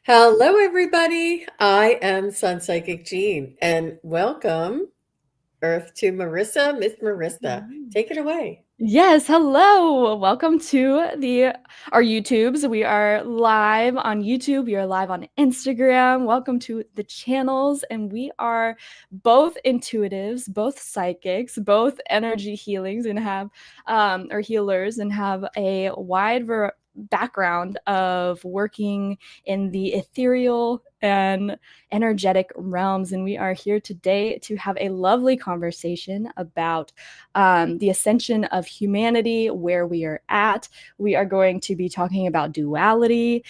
Hello, everybody. I am SunPsychic Jean, and welcome, Earth to Marissa. Miss Marissa, take it away. Yes, hello. Welcome to our YouTubes. We are live on YouTube. We are live on Instagram. Welcome to the channels. And we are both intuitives, both psychics, both energy healings and have or healers and have a wide background of working in the ethereal and energetic realms. And we are here today to have a lovely conversation about the ascension of humanity, where we are at. We are going to be talking about duality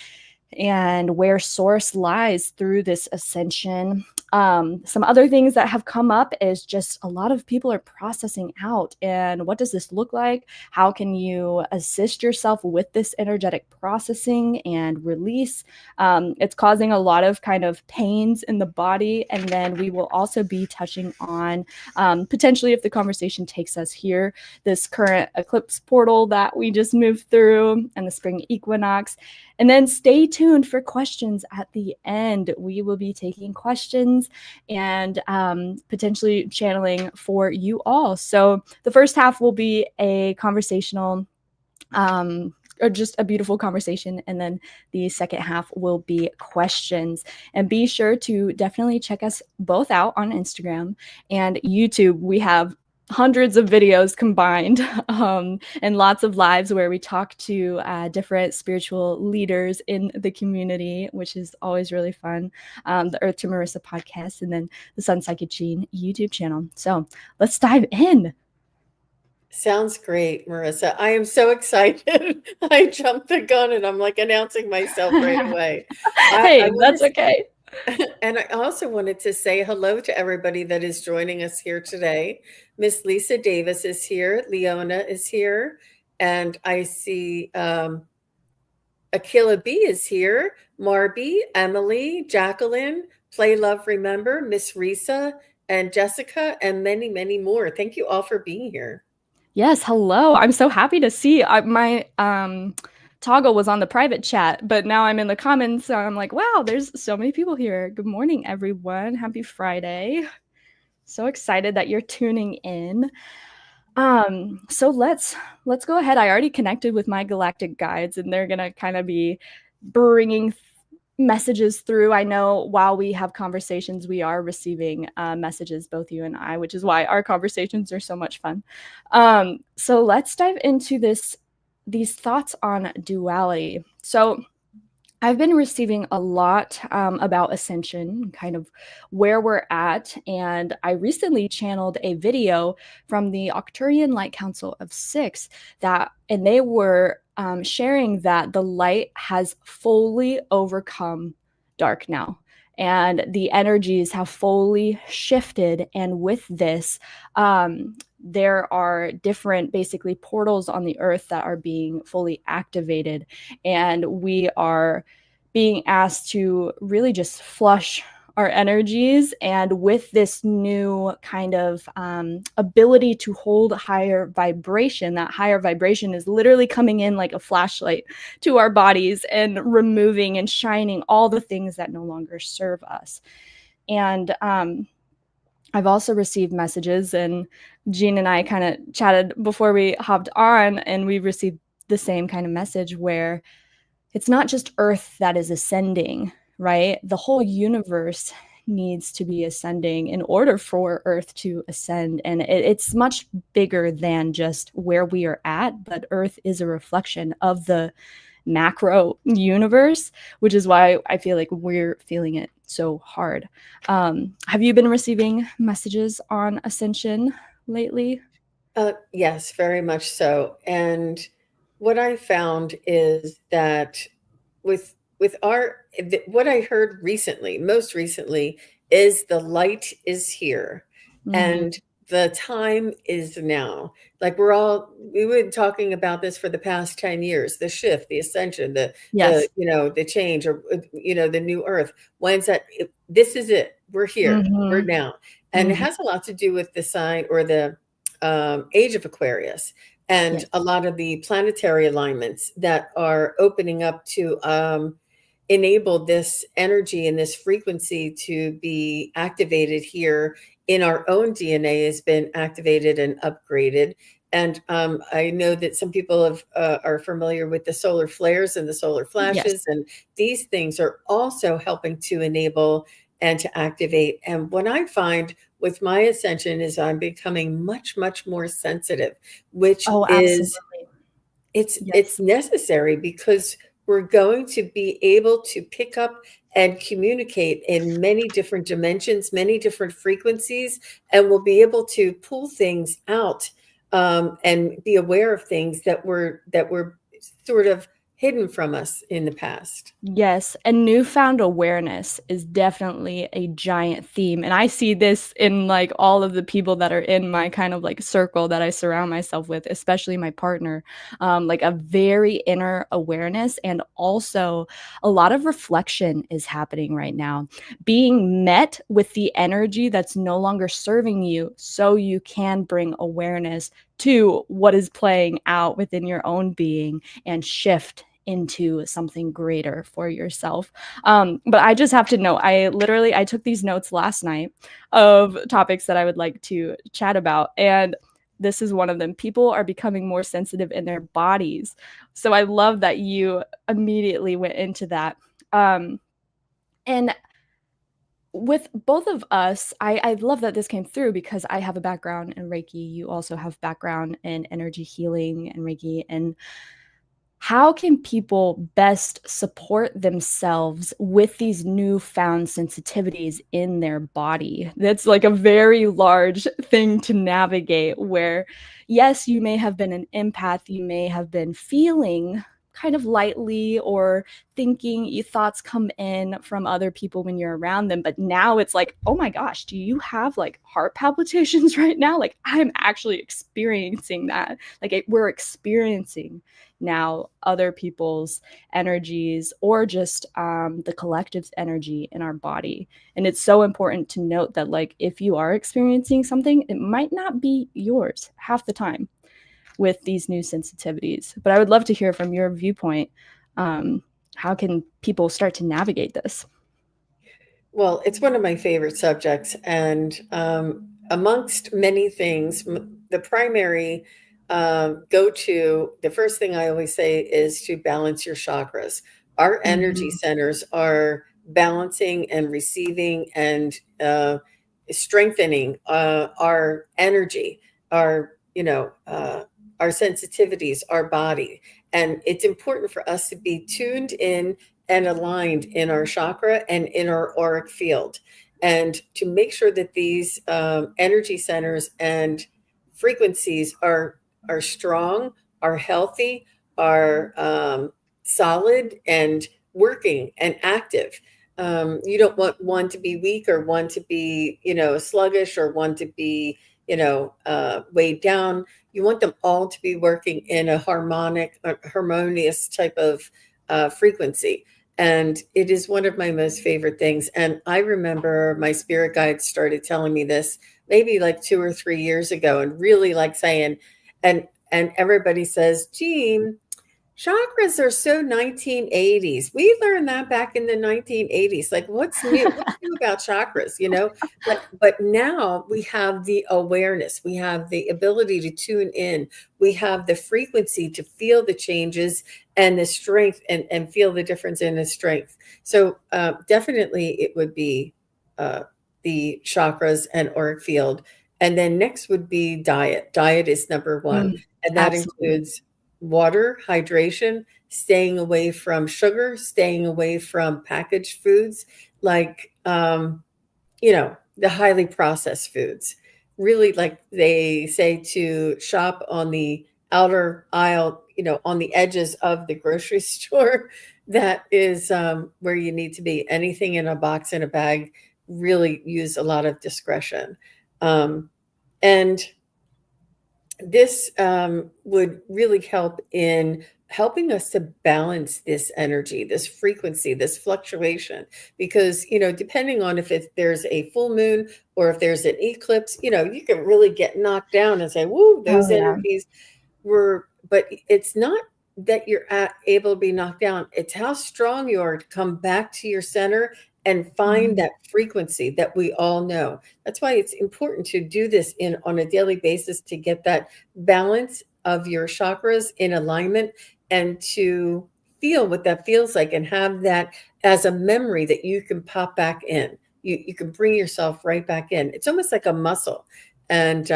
and where source lies through this ascension. Some other things that have come up is just a lot of people are processing out. And what does this look like? How can you assist yourself with this energetic processing and release? It's causing a lot of kind of pains in the body. And then we will also be touching on potentially, if the conversation takes us here, this current eclipse portal that we just moved through and the spring equinox. And then stay tuned for questions at the end. We will be taking questions and potentially channeling for you all. So the first half will be a conversational or just a beautiful conversation. And then the second half will be questions. And be sure to definitely check us both out on Instagram and YouTube. We have hundreds of videos combined and lots of lives where we talk to different spiritual leaders in the community, which is always really fun. The Earth to Marissa podcast, and then the SunPsychic Jean YouTube channel. So let's dive in. Sounds great, Marissa. I am so excited. I jumped the gun and I'm like announcing myself right away. Hey, that's okay. And I also wanted to say hello to everybody that is joining us here today. Miss Lisa Davis is here. Leona is here. And I see Akila B is here. Marby, Emily, Jacqueline, Play Love Remember, Miss Risa, and Jessica, and many, many more. Thank you all for being here. Yes, hello. I'm so happy to see my toggle was on the private chat, but now I'm in the comments, so I'm like, wow, there's so many people here. Good morning, everyone. Happy Friday. So excited that you're tuning in. So let's go ahead. I already connected with my galactic guides, and they're gonna kind of be bringing messages through. I know while we have conversations, we are receiving messages, both you and I, which is why our conversations are so much fun. So let's dive into these thoughts on duality. So I've been receiving a lot about Ascension, kind of where we're at. And I recently channeled a video from the ARCTURIAN Light Council of 6 and they were sharing that the light has fully overcome dark now. And the energies have fully shifted. And with this, there are different basically portals on the earth that are being fully activated, and we are being asked to really just flush our energies. And with this new kind of ability to hold higher vibration, that higher vibration is literally coming in like a flashlight to our bodies and removing and shining all the things that no longer serve us. And I've also received messages, and Jean and I kind of chatted before we hopped on, and we received the same kind of message where it's not just Earth that is ascending, right? The whole universe needs to be ascending in order for Earth to ascend. And it's much bigger than just where we are at, but Earth is a reflection of the macro universe, which is why I feel like we're feeling it so hard. Have you been receiving messages on Ascension lately? Yes, very much so. And what I found is that with what I heard recently, most recently, is the light is here, and the time is now. Like we've been talking about this for the past 10 years, the shift, the ascension, Yes. the change, or the new earth. When's that? This is it. We're here. We're now. And it has a lot to do with the sign or the age of Aquarius, and Yes. a lot of the planetary alignments that are opening up to enable this energy and this frequency to be activated here in our own DNA has been activated and upgraded. And I know that some people are familiar with the solar flares and the solar Yes. flashes, and these things are also helping to enable and to activate. And what I find with my ascension is I'm becoming much, much more sensitive, which Oh, is absolutely. it's Yes. necessary because we're going to be able to pick up and communicate in many different dimensions, many different frequencies, and we'll be able to pull things out and be aware of things that were sort of hidden from us in the past. Yes, and newfound awareness is definitely a giant theme, and I see this in, like, all of the people that are in my kind of, like, circle that I surround myself with, especially my partner, like, a very inner awareness, and also a lot of reflection is happening right now. Being met with the energy that's no longer serving you so you can bring awareness to what is playing out within your own being and shift into something greater for yourself. But I just have to know, I took these notes last night of topics that I would like to chat about, and this is one of them. People are becoming more sensitive in their bodies. So I love that you immediately went into that. And with both of us, I love that this came through because I have a background in Reiki. You also have background in energy healing and Reiki. And how can people best support themselves with these newfound sensitivities in their body? That's like a very large thing to navigate where, yes, you may have been an empath, you may have been feeling kind of lightly or thinking thoughts come in from other people when you're around them, but now it's like, oh my gosh, do you have like heart palpitations right now? Like I'm actually experiencing that. Like we're experiencing now other people's energies or just the collective's energy in our body. And it's so important to note that, like, if you are experiencing something, it might not be yours half the time with these new sensitivities. But I would love to hear from your viewpoint. How can people start to navigate this? Well, it's one of my favorite subjects, and amongst many things, the primary go-to, the first thing I always say is to balance your chakras. Our energy Mhm. centers are balancing and receiving and strengthening our energy, our our sensitivities, our body, and it's important for us to be tuned in and aligned in our chakra and in our auric field. And to make sure that these energy centers and frequencies are strong, are healthy, are solid, and working and active. You don't want one to be weak or one to be, sluggish or one to be, weighed down. You want them all to be working in a harmonious type of frequency. And it is one of my most favorite things. And I remember my spirit guides started telling me this maybe like 2 or 3 years ago, and really like saying, and everybody says, Jean, chakras are so 1980s. We learned that back in the 1980s. Like, what's new? What's new about chakras? But now we have the awareness, we have the ability to tune in, we have the frequency to feel the changes and the strength and feel the difference in the strength. So definitely it would be the chakras and auric field. And then next would be diet. Diet is number one. And that Absolutely. includes water, hydration, staying away from sugar, staying away from packaged foods like, the highly processed foods. Really, like they say, to shop on the outer aisle, on the edges of the grocery store. That is where you need to be. Anything in a box, in a bag, really use a lot of discretion. And this would really help in helping us to balance this energy, this frequency, this fluctuation. Because, depending on if there's a full moon or if there's an eclipse, you can really get knocked down and say, woo, Oh those yeah. energies were, but it's not that you're able to be knocked down. It's how strong you are to come back to your center and find that frequency that we all know. That's why it's important to do this on a daily basis, to get that balance of your chakras in alignment and to feel what that feels like, and have that as a memory that you can pop back in. You can bring yourself right back in. It's almost like a muscle. And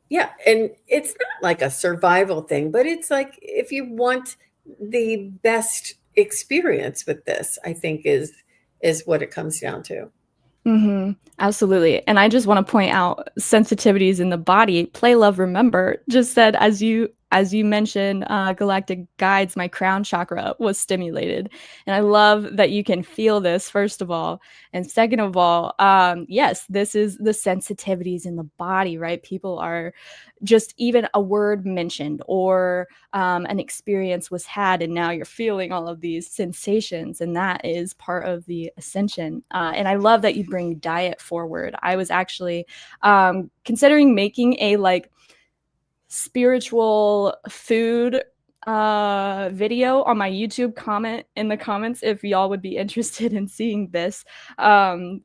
yeah, and it's not like a survival thing, but it's like, if you want the best experience with this, I think is what it comes down to. Absolutely. And I just want to point out sensitivities in the body. Play, Love, Remember just said, as you mentioned, galactic guides, my crown chakra was stimulated. And I love that you can feel this, first of all. And second of all, yes, this is the sensitivities in the body, right? People are just, even a word mentioned or an experience was had, and now you're feeling all of these sensations, and that is part of the ascension. And I love that you bring diet forward. I was actually considering making a spiritual food video on my YouTube. Comment in the comments if y'all would be interested in seeing this,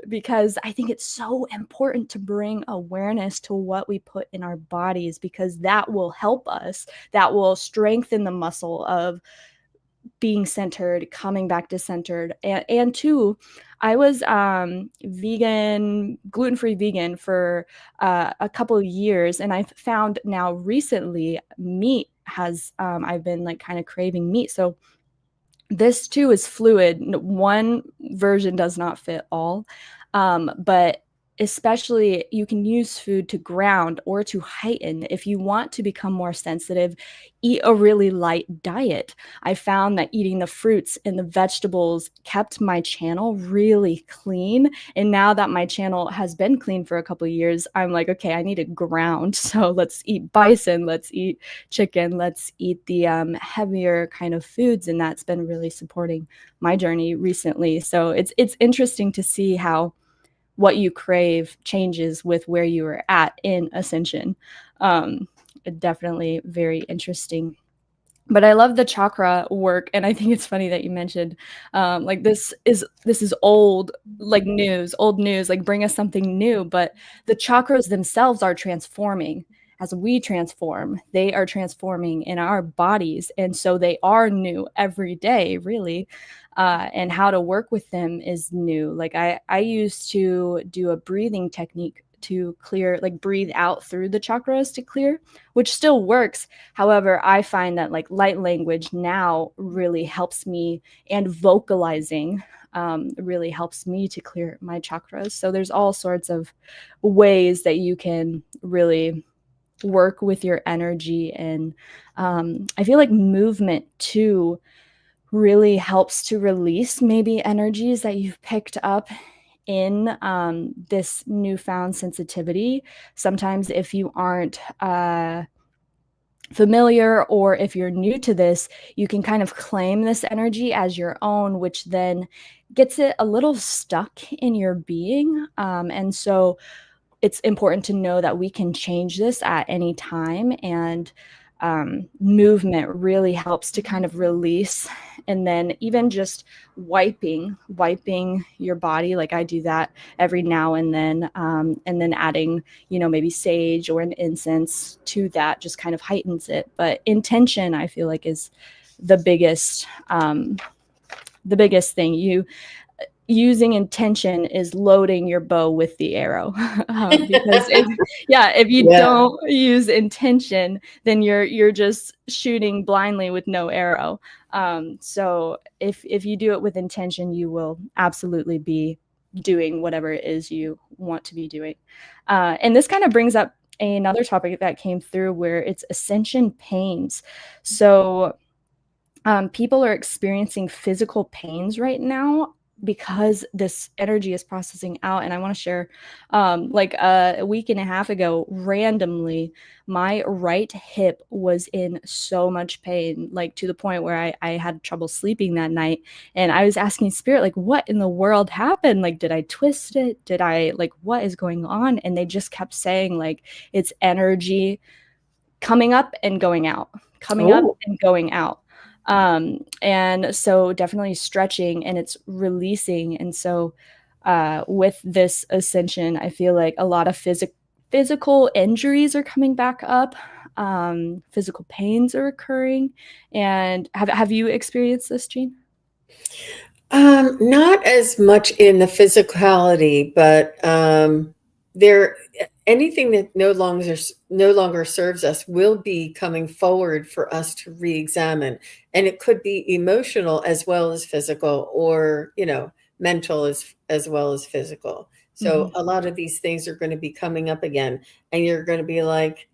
because I think it's so important to bring awareness to what we put in our bodies, because that will help us, that will strengthen the muscle of being centered, coming back to centered. And two, I was vegan, gluten-free vegan for a couple of years, and I've found now recently meat has I've been kind of craving meat. So this too is fluid. One version does not fit all, but especially you can use food to ground or to heighten. If you want to become more sensitive, eat a really light diet. I found that eating the fruits and the vegetables kept my channel really clean. And now that my channel has been clean for a couple of years, I'm like, okay, I need to ground. So let's eat bison, let's eat chicken, let's eat the heavier kind of foods. And that's been really supporting my journey recently. So it's interesting to see how what you crave changes with where you are at in Ascension. Definitely very interesting. But I love the chakra work, and I think it's funny that you mentioned this is old news, like bring us something new. But the chakras themselves are transforming. As we transform, they are transforming in our bodies, and so they are new every day, really. And how to work with them is new. Like I used to do a breathing technique to clear, breathe out through the chakras to clear, which still works. However, I find that light language now really helps me, and vocalizing really helps me to clear my chakras. So there's all sorts of ways that you can really work with your energy. And I feel like movement too really helps to release maybe energies that you've picked up in this newfound sensitivity. Sometimes if you aren't familiar, or if you're new to this, you can kind of claim this energy as your own, which then gets it a little stuck in your being. And so it's important to know that we can change this at any time. And movement really helps to kind of release. And then even just wiping your body, like I do that every now and then adding, maybe sage or an incense to that just kind of heightens it. But intention, I feel like, is the biggest thing. Using intention is loading your bow with the arrow. Because if you don't use intention, then you're just shooting blindly with no arrow. So if you do it with intention, you will absolutely be doing whatever it is you want to be doing. And this kind of brings up another topic that came through, where it's ascension pains. So people are experiencing physical pains right now because this energy is processing out. And I want to share, a week and a half ago, randomly, my right hip was in so much pain, to the point where I had trouble sleeping that night. And I was asking Spirit, what in the world happened? Did I twist it? Did I, what is going on? And they just kept saying, it's energy coming up and going out, coming up and going out. And so definitely stretching, and it's releasing. And so with this ascension, I feel like a lot of physical injuries are coming back up. Physical pains are occurring. And have you experienced this, Jean? Not as much in the physicality, but there anything that no longer serves us will be coming forward for us to re-examine, and it could be emotional as well as physical, or mental as well as physical. So Mm-hmm. a lot of these things are going to be coming up again, and you're going to be like,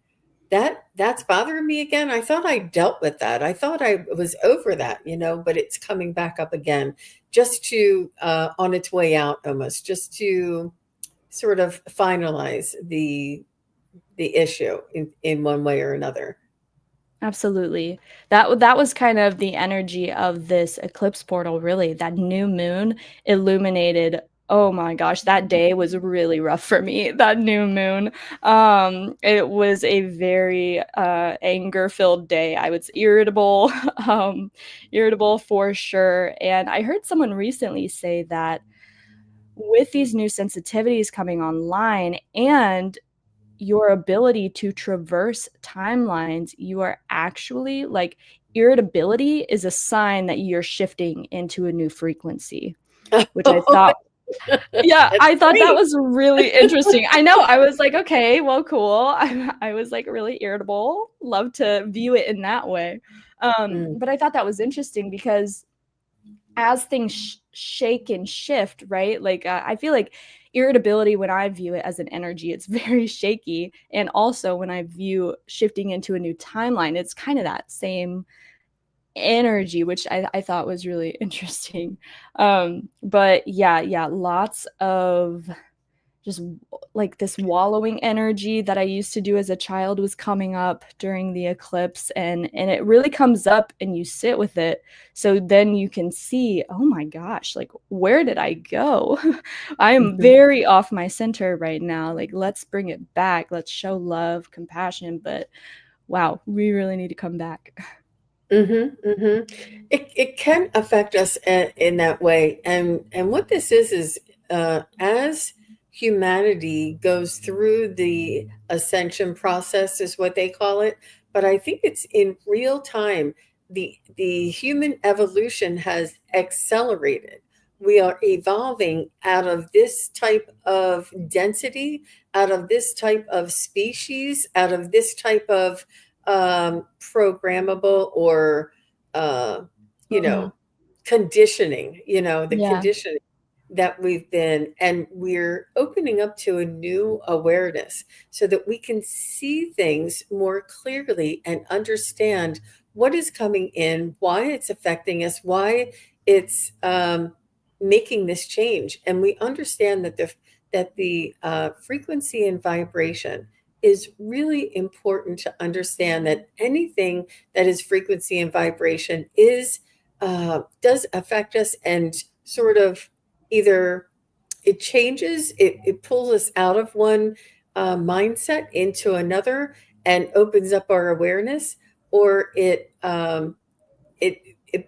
that's bothering me again. I thought I dealt with that. I thought I was over that, but it's coming back up again, just to on its way out, almost just to sort of finalize the issue in one way or another. Absolutely. That was kind of the energy of this eclipse portal, really. That new moon illuminated. Oh my gosh, that day was really rough for me. That new moon. It was a very anger-filled day. I was irritable, irritable for sure. And I heard someone recently say that with these new sensitivities coming online and your ability to traverse timelines, you are actually like, irritability is a sign that you're shifting into a new frequency, which I Oh, thought, yeah, that's I thought that great. was really interesting. I know. I was like, okay, well, cool. I was like really irritable. Love to view it in that way. Mm, But I thought that was interesting because as things shake and shift, right? Like I feel like irritability, when I view it as an energy, it's very shaky. And also when I view shifting into a new timeline, it's kind of that same energy, which I thought was really interesting. But yeah, lots of just like this wallowing energy that I used to do as a child was coming up during the eclipse, and it really comes up and you sit with it, so then you can see, oh my gosh, like where did I go? I am mhm, very off my center right now. Like let's bring it back. Let's show love, compassion, but wow, we really need to come back. mhm, mhm. It can affect us in that way, and what this is as humanity goes through the ascension process, is what they call it. But I think it's in real time. The human evolution has accelerated. We are evolving out of this type of density, out of this type of species, out of this type of programmable, or uh, you Mm-hmm. know conditioning, the Yeah. conditioning that we've been, and we're opening up to a new awareness, so that we can see things more clearly and understand what is coming in, why it's affecting us, why it's making this change. And we understand that the frequency and vibration is really important, to understand that anything that is frequency and vibration is does affect us, and sort of either it changes, it pulls us out of one mindset into another, and opens up our awareness, or it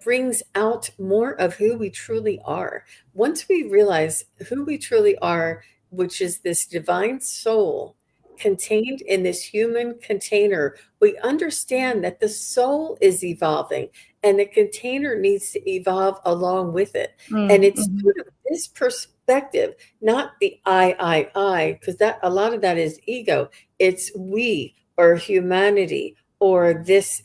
brings out more of who we truly are. Once we realize who we truly are, which is this divine soul contained in this human container, we understand that the soul is evolving, and the container needs to evolve along with it. And it's Mm-hmm. sort of this perspective, not the I, because that a lot of that is ego. It's we, or humanity, or this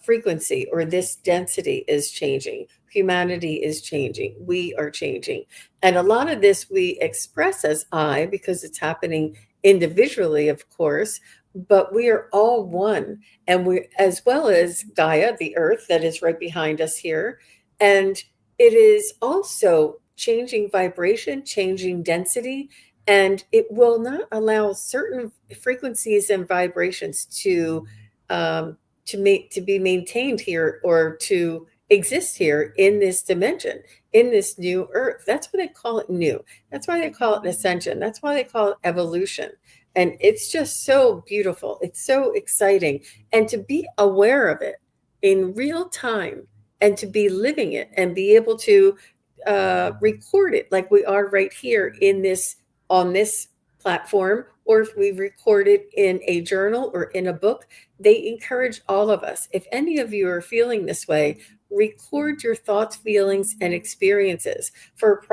frequency, or this density is changing. Humanity is changing. We are changing. And a lot of this we express as I, because it's happening individually, of course, but we are all one. And we, as well as Gaia, the earth that is right behind us here. And it is also changing vibration, changing density, and it will not allow certain frequencies and vibrations um, to be maintained here, or to exist here in this dimension, in this new earth. That's why they call it new. That's why they call it ascension. That's why they call it evolution. And it's just so beautiful. It's so exciting. And to be aware of it in real time and to be living it and be able to record it like we are right here in this on this platform, or if we record it in a journal or in a book. They encourage all of us. If any of you are feeling this way, record your thoughts, feelings, and experiences for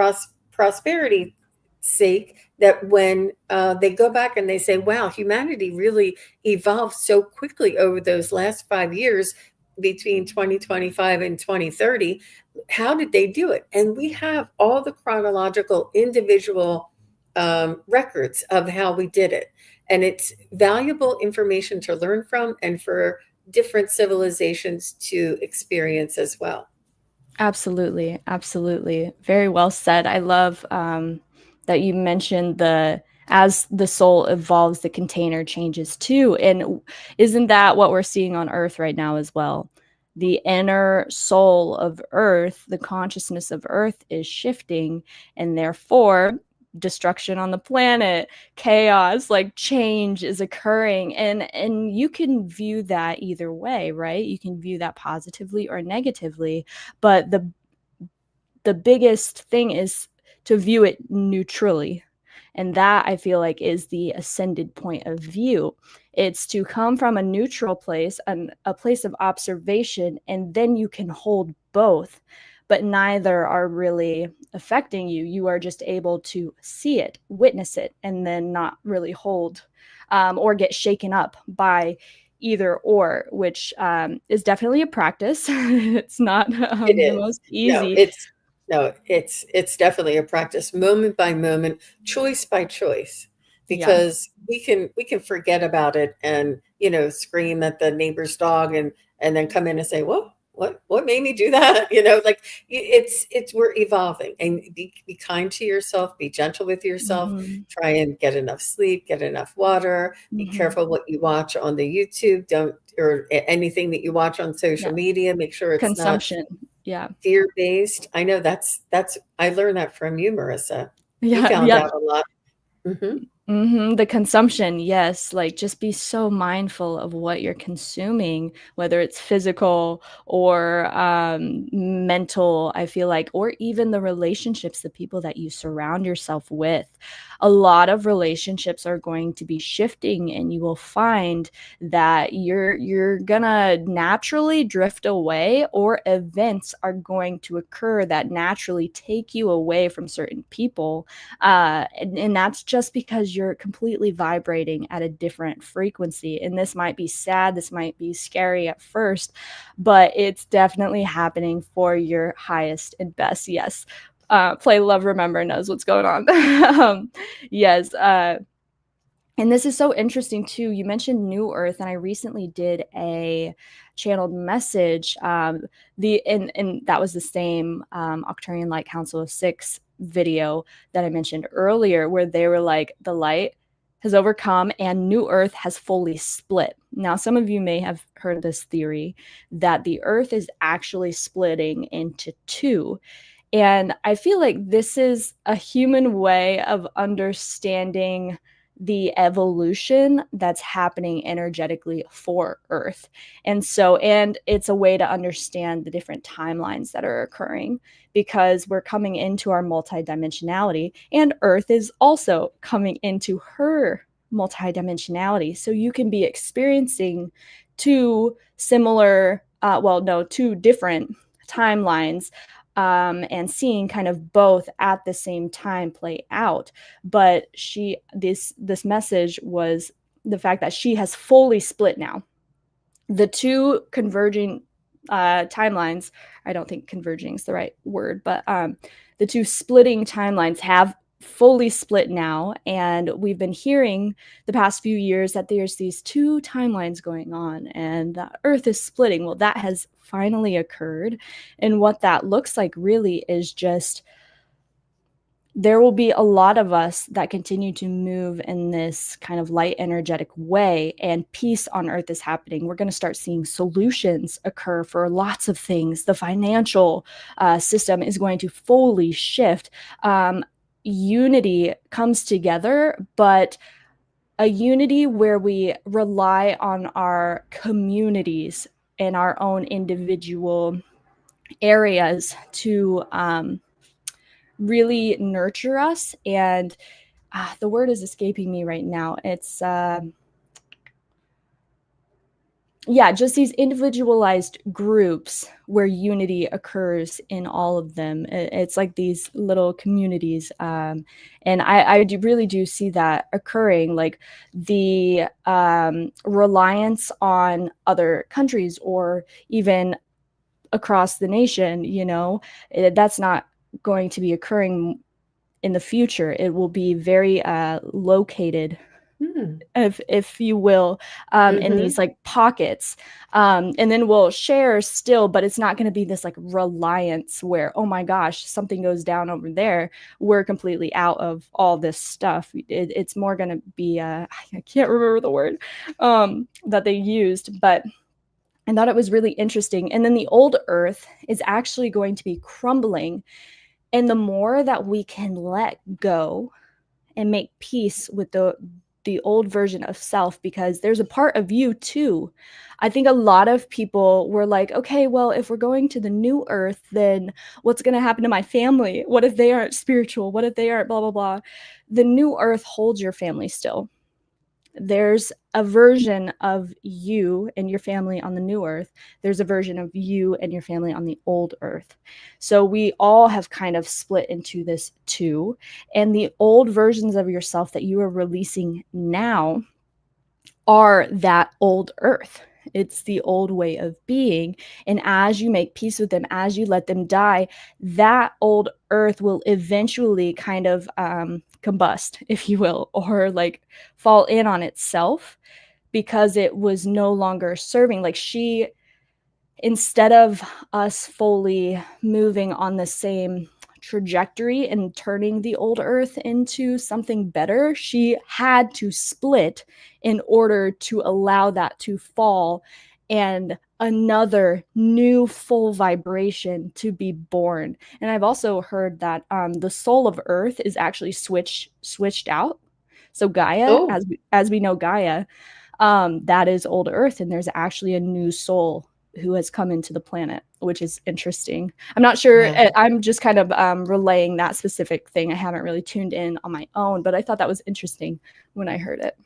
prosperity sake, that when they go back and they say, wow, humanity really evolved so quickly over those last 5 years between 2025 and 2030. How did they do it? And we have all the chronological individual records of how we did it. And it's valuable information to learn from and for different civilizations to experience as well. Absolutely. Absolutely. Very well said. I love that you mentioned as the soul evolves, the container changes too. And isn't that what we're seeing on Earth right now as well? The inner soul of Earth, the consciousness of Earth is shifting, and therefore destruction on the planet, chaos, like change is occurring. And you can view that either way, right? You can view that positively or negatively, but the biggest thing is to view it neutrally. And that, I feel like, is the ascended point of view. It's to come from a neutral place, a place of observation, and then you can hold both, but neither are really affecting you. You are just able to see it, witness it, and then not really hold or get shaken up by either or, which is definitely a practice. It's not It the is. most No, easy. it's definitely a practice, moment by moment, choice by choice, Yeah. because we can forget about it and scream at the neighbor's dog and then come in and say, "Whoa, what made me do that?" Like it's we're evolving, and be kind to yourself, be gentle with yourself, Mhm. try and get enough sleep, get enough water, be Mhm. careful what you watch on the YouTube, don't or anything that you watch on social Yeah. media, make sure it's not Consumption. Yeah. fear-based. I know that's I learned that from you, Marissa. You Yeah, found yeah. out a lot. Mhm. The consumption, yes, like, just be so mindful of what you're consuming, whether it's physical or, mental, I feel like, or even the relationships, the people that you surround yourself with. A lot of relationships are going to be shifting, and you will find that you're gonna naturally drift away, or events are going to occur that naturally take you away from certain people, and that's just because you're completely vibrating at a different frequency. And this might be sad, this might be scary at first, but it's definitely happening for your highest and best. Yes. Play Love Remember knows what's going on. Yes. And this is so interesting too. You mentioned New Earth, and I recently did a channeled message. And that was the same Arcturian Light Council of Six video that I mentioned earlier, where they were like, the light has overcome and New Earth has fully split. Now, some of you may have heard this theory that the Earth is actually splitting into two. And I feel like this is a human way of understanding the evolution that's happening energetically for Earth. And it's a way to understand the different timelines that are occurring, because we're coming into our multidimensionality, and Earth is also coming into her multidimensionality. So you can be experiencing two similar, two different timelines, and seeing kind of both at the same time play out. But this message was the fact that she has fully split now. The two converging timelines, I don't think converging is the right word, but the two splitting timelines have fully split now. And we've been hearing the past few years that there's these two timelines going on, and the Earth is splitting. Well, that has finally occurred. And what that looks like really is just, there will be a lot of us that continue to move in this kind of light energetic way, and peace on Earth is happening. We're going to start seeing solutions occur for lots of things. The financial system is going to fully shift. Unity comes together, but a unity where we rely on our communities in our own individual areas to really nurture us. And the word is escaping me right now. It's just these individualized groups where unity occurs in all of them. It's like these little communities. And I really do see that occurring, like the reliance on other countries or even across the nation, that's not going to be occurring in the future. It will be very located, if you will, in these like pockets, and then we'll share still, but it's not going to be this like reliance where, oh my gosh, something goes down over there, we're completely out of all this stuff. It's more going to be I can't remember the word that they used, but I thought it was really interesting. And then the old earth is actually going to be crumbling, and the more that we can let go and make peace with the old version of self, because there's a part of you too. I think a lot of people were like, okay, well, if we're going to the new earth, then what's going to happen to my family? What if they aren't spiritual? What if they aren't blah, blah, blah? The new earth holds your family still. There's a version of you and your family on the new earth. There's a version of you and your family on the old earth. So we all have kind of split into this two. And the old versions of yourself that you are releasing now are that old earth. It's the old way of being. And as you make peace with them, as you let them die, that old earth will eventually kind of combust, if you will, or like fall in on itself, because it was no longer serving. Like instead of us fully moving on the same trajectory and turning the old earth into something better, she had to split in order to allow that to fall and another new full vibration to be born. And I've also heard that the soul of earth is actually switched out. So Gaia, as we know Gaia, that is old earth, and there's actually a new soul who has come into the planet, which is interesting. I'm not sure. Yeah. I'm just kind of relaying that specific thing. I haven't really tuned in on my own, but I thought that was interesting when I heard it.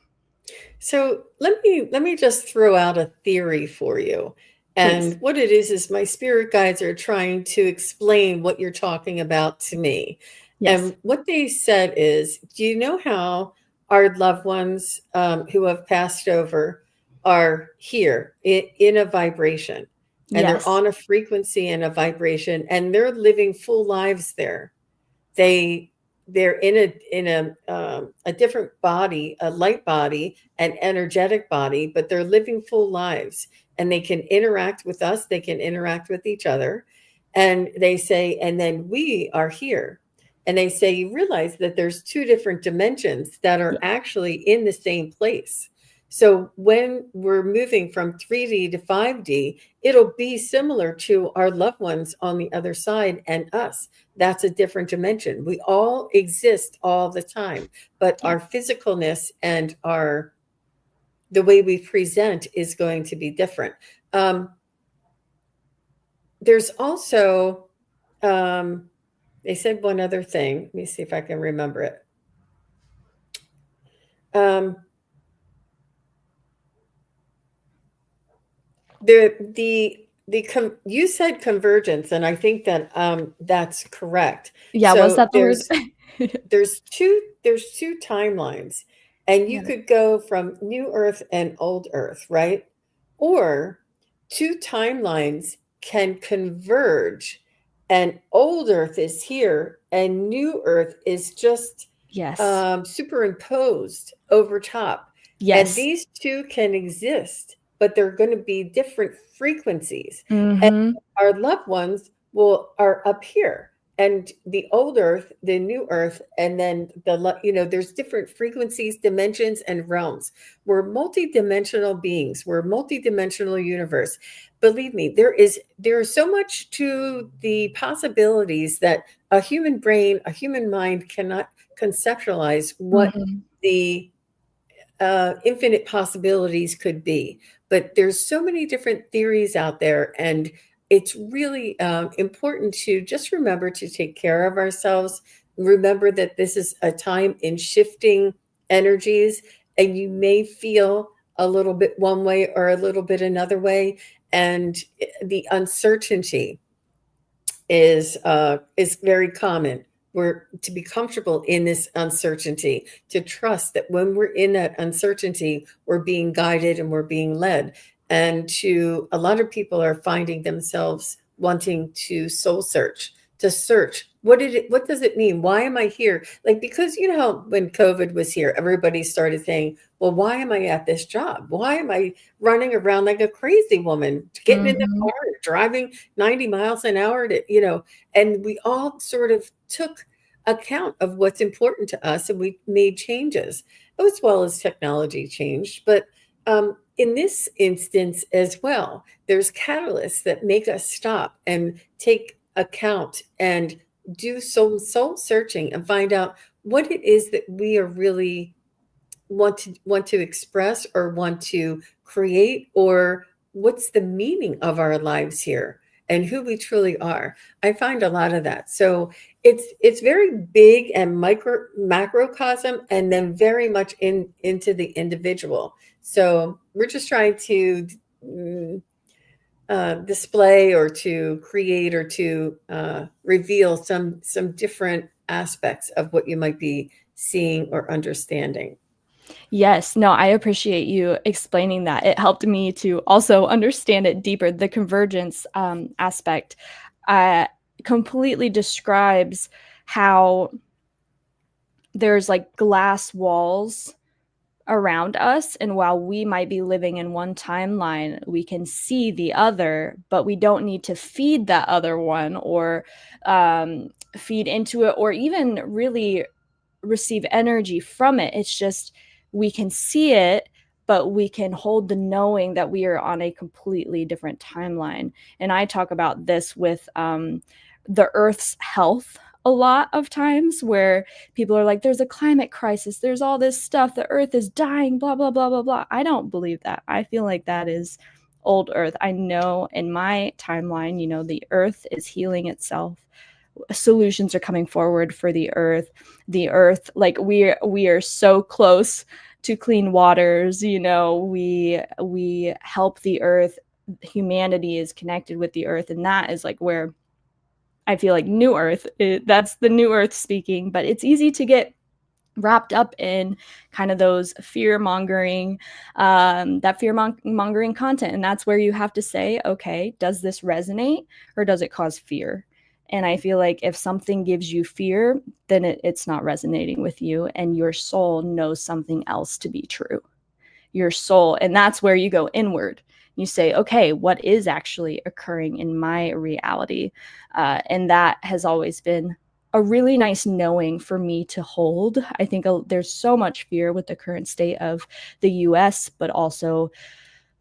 So let me just throw out a theory for you. And Please. What it is my spirit guides are trying to explain what you're talking about to me. Yes. And what they said is, do you know how our loved ones who have passed over are here in a vibration, and yes. They're on a frequency and a vibration, and they're living full lives there. They're in a different body, a light body, an energetic body, but they're living full lives, and they can interact with us. They can interact with each other. And they say, and then we are here. And they say, you realize that there's two different dimensions that are actually in the same place. So when we're moving from 3D to 5D, it'll be similar to our loved ones on the other side and us. That's a different dimension. We all exist all the time, but our physicalness and the way we present is going to be different. There's also, they said one other thing. Let me see if I can remember it. You said convergence, and I think that that's correct. Yeah, so was that the word? there's two timelines, and you could go from New Earth and Old Earth, right? Or two timelines can converge, and Old Earth is here, and New Earth is just superimposed over top. Yes, and these two can exist, but they're going to be different frequencies. Mm-hmm. And our loved ones are up here, and the old earth, the new earth, and then there's different frequencies, dimensions, and realms. We're multidimensional beings. We're a multidimensional universe. Believe me, there is so much to the possibilities that a human brain, a human mind cannot conceptualize what the infinite possibilities could be. But there's so many different theories out there, and it's really important to just remember to take care of ourselves. Remember that this is a time in shifting energies, and you may feel a little bit one way or a little bit another way, and the uncertainty is very common. We're to be comfortable in this uncertainty, to trust that when we're in that uncertainty, we're being guided and we're being led. And to a lot of people are finding themselves wanting to soul search, to search. What does it mean? Why am I here? Like, because you know how when COVID was here, everybody started saying, well, why am I at this job? Why am I running around like a crazy woman, getting in the car, driving 90 miles an hour and we all sort of took account of what's important to us, and we made changes as well as technology changed. But in this instance as well, there's catalysts that make us stop and take account and do soul searching and find out what it is that we are really want to express or want to create, or what's the meaning of our lives here and who we truly are. I find a lot of that. So it's very big and macrocosm, and then very much into the individual. So we're just trying to display or to create or to reveal some different aspects of what you might be seeing or understanding. Yes, no, I appreciate you explaining that. It helped me to also understand it deeper. The convergence aspect completely describes how there's like glass walls around us, and while we might be living in one timeline, we can see the other, but we don't need to feed that other one or feed into it or even really receive energy from it. It's just we can see it, but we can hold the knowing that we are on a completely different timeline. And I talk about this with the Earth's health a lot of times, where people are like, there's a climate crisis, there's all this stuff, the Earth is dying, blah, blah, blah, blah, blah. I don't believe that. I feel like that is old Earth. I know in my timeline, the Earth is healing itself. Solutions are coming forward for the Earth. The Earth, like we are so close to clean waters. We help the Earth. Humanity is connected with the Earth, and that is like where I feel like New Earth. That's the New Earth speaking. But it's easy to get wrapped up in kind of those fear-mongering, that fear-mongering content. And that's where you have to say, okay, does this resonate or does it cause fear? And I feel like if something gives you fear, then it's not resonating with you, and your soul knows something else to be true. Your soul, and that's where you go inward. You say, okay, what is actually occurring in my reality? And that has always been a really nice knowing for me to hold. I think there's so much fear with the current state of the US, but also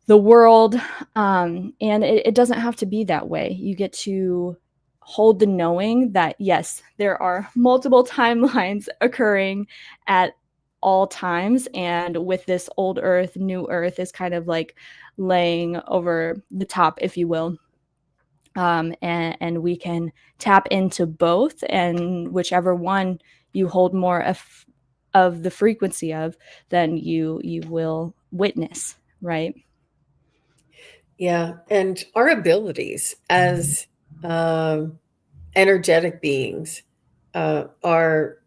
the world. And it doesn't have to be that way. You get to hold the knowing that, yes, there are multiple timelines occurring at all times. And with this old Earth, new Earth is kind of like laying over the top, if you will. And we can tap into both, and whichever one you hold more of the frequency of, then you will witness, right? Yeah, and our abilities as energetic beings are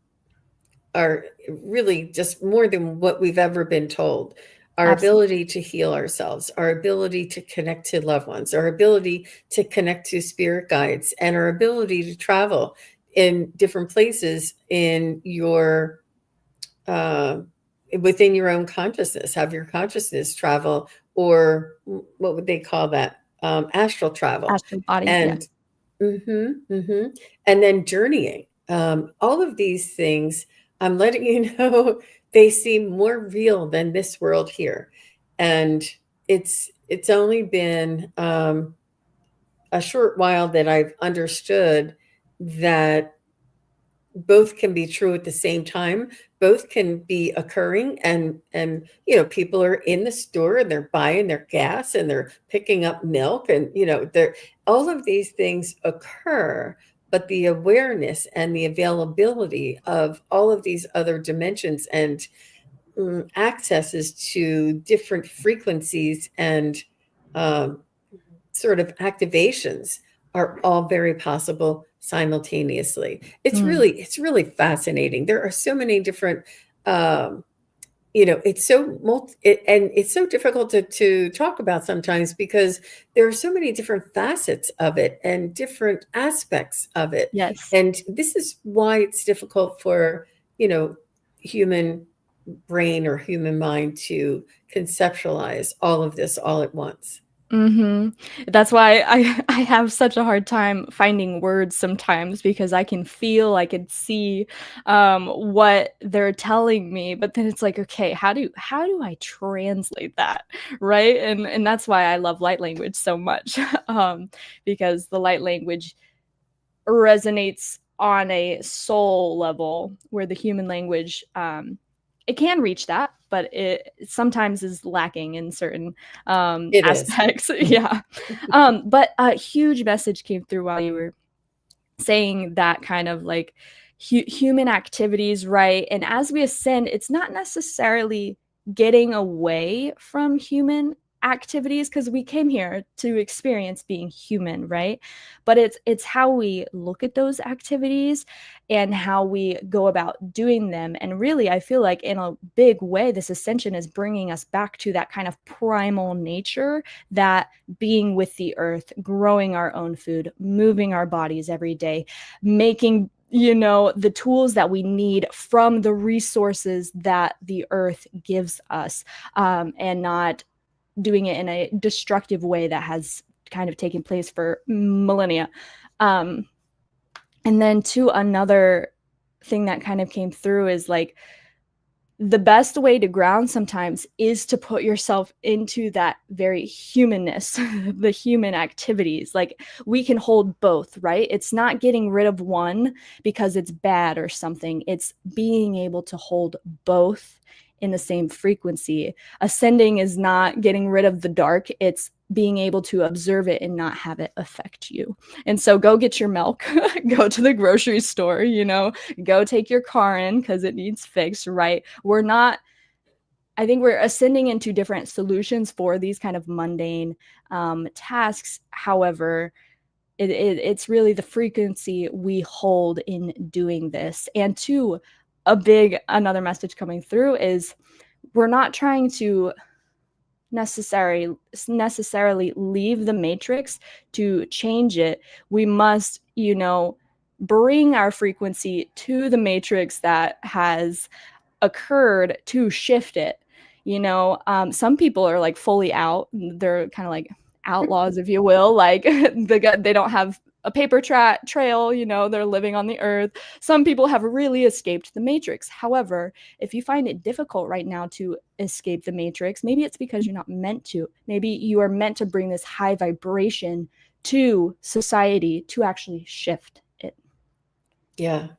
really just more than what we've ever been told. Our Absolutely. ability to heal ourselves, our ability to connect to loved ones, our ability to connect to spirit guides, and our ability to travel in different places in your within your own consciousness, have your consciousness travel, or what would they call that? Astral travel. Astral body, yeah. And and then journeying. All of these things, I'm letting you know, they seem more real than this world here. And it's only been a short while that I've understood that both can be true at the same time. Both can be occurring, and people are in the store and they're buying their gas and they're picking up milk, and they're all of these things occur, but the awareness and the availability of all of these other dimensions and accesses to different frequencies and um, sort of activations are all very possible simultaneously. It's really fascinating. There are so many different it's and it's so difficult to talk about sometimes because there are so many different facets of it and different aspects of it. Yes. And this is why it's difficult for human brain or human mind to conceptualize all of this all at once. That's why I have such a hard time finding words sometimes, because I can feel, I can see what they're telling me, but then it's like, okay, how do I translate that, right? And that's why I love light language so much, because the light language resonates on a soul level, where the human language it can reach that, but it sometimes is lacking in certain It is. aspects. Yeah. But a huge message came through while you were saying that, kind of like human activities, right? And as we ascend, it's not necessarily getting away from human activities, because we came here to experience being human, right? But it's how we look at those activities and how we go about doing them. And really, I feel like in a big way, this ascension is bringing us back to that kind of primal nature, that being with the earth, growing our own food, moving our bodies every day, making the tools that we need from the resources that the earth gives us, and not doing it in a destructive way that has kind of taken place for millennia. And then to another thing that kind of came through is like, the best way to ground sometimes is to put yourself into that very humanness, the human activities. Like, we can hold both, right? It's not getting rid of one because it's bad or something. It's being able to hold both in the same frequency. Ascending is not getting rid of the dark. It's being able to observe it and not have it affect you. And so go get your milk, go to the grocery store, go take your car in because it needs fixed, right? I think we're ascending into different solutions for these kind of mundane tasks. However, it's really the frequency we hold in doing this. And two, another message coming through is, we're not trying to necessarily leave the matrix to change it. We must, bring our frequency to the matrix that has occurred to shift it. Some people are like fully out. They're kind of like outlaws, if you will. Like, they don't have a paper trail, they're living on the earth. Some people have really escaped the matrix. However, if you find it difficult right now to escape the matrix, maybe it's because you're not meant to. Maybe you are meant to bring this high vibration to society to actually shift it. Yeah.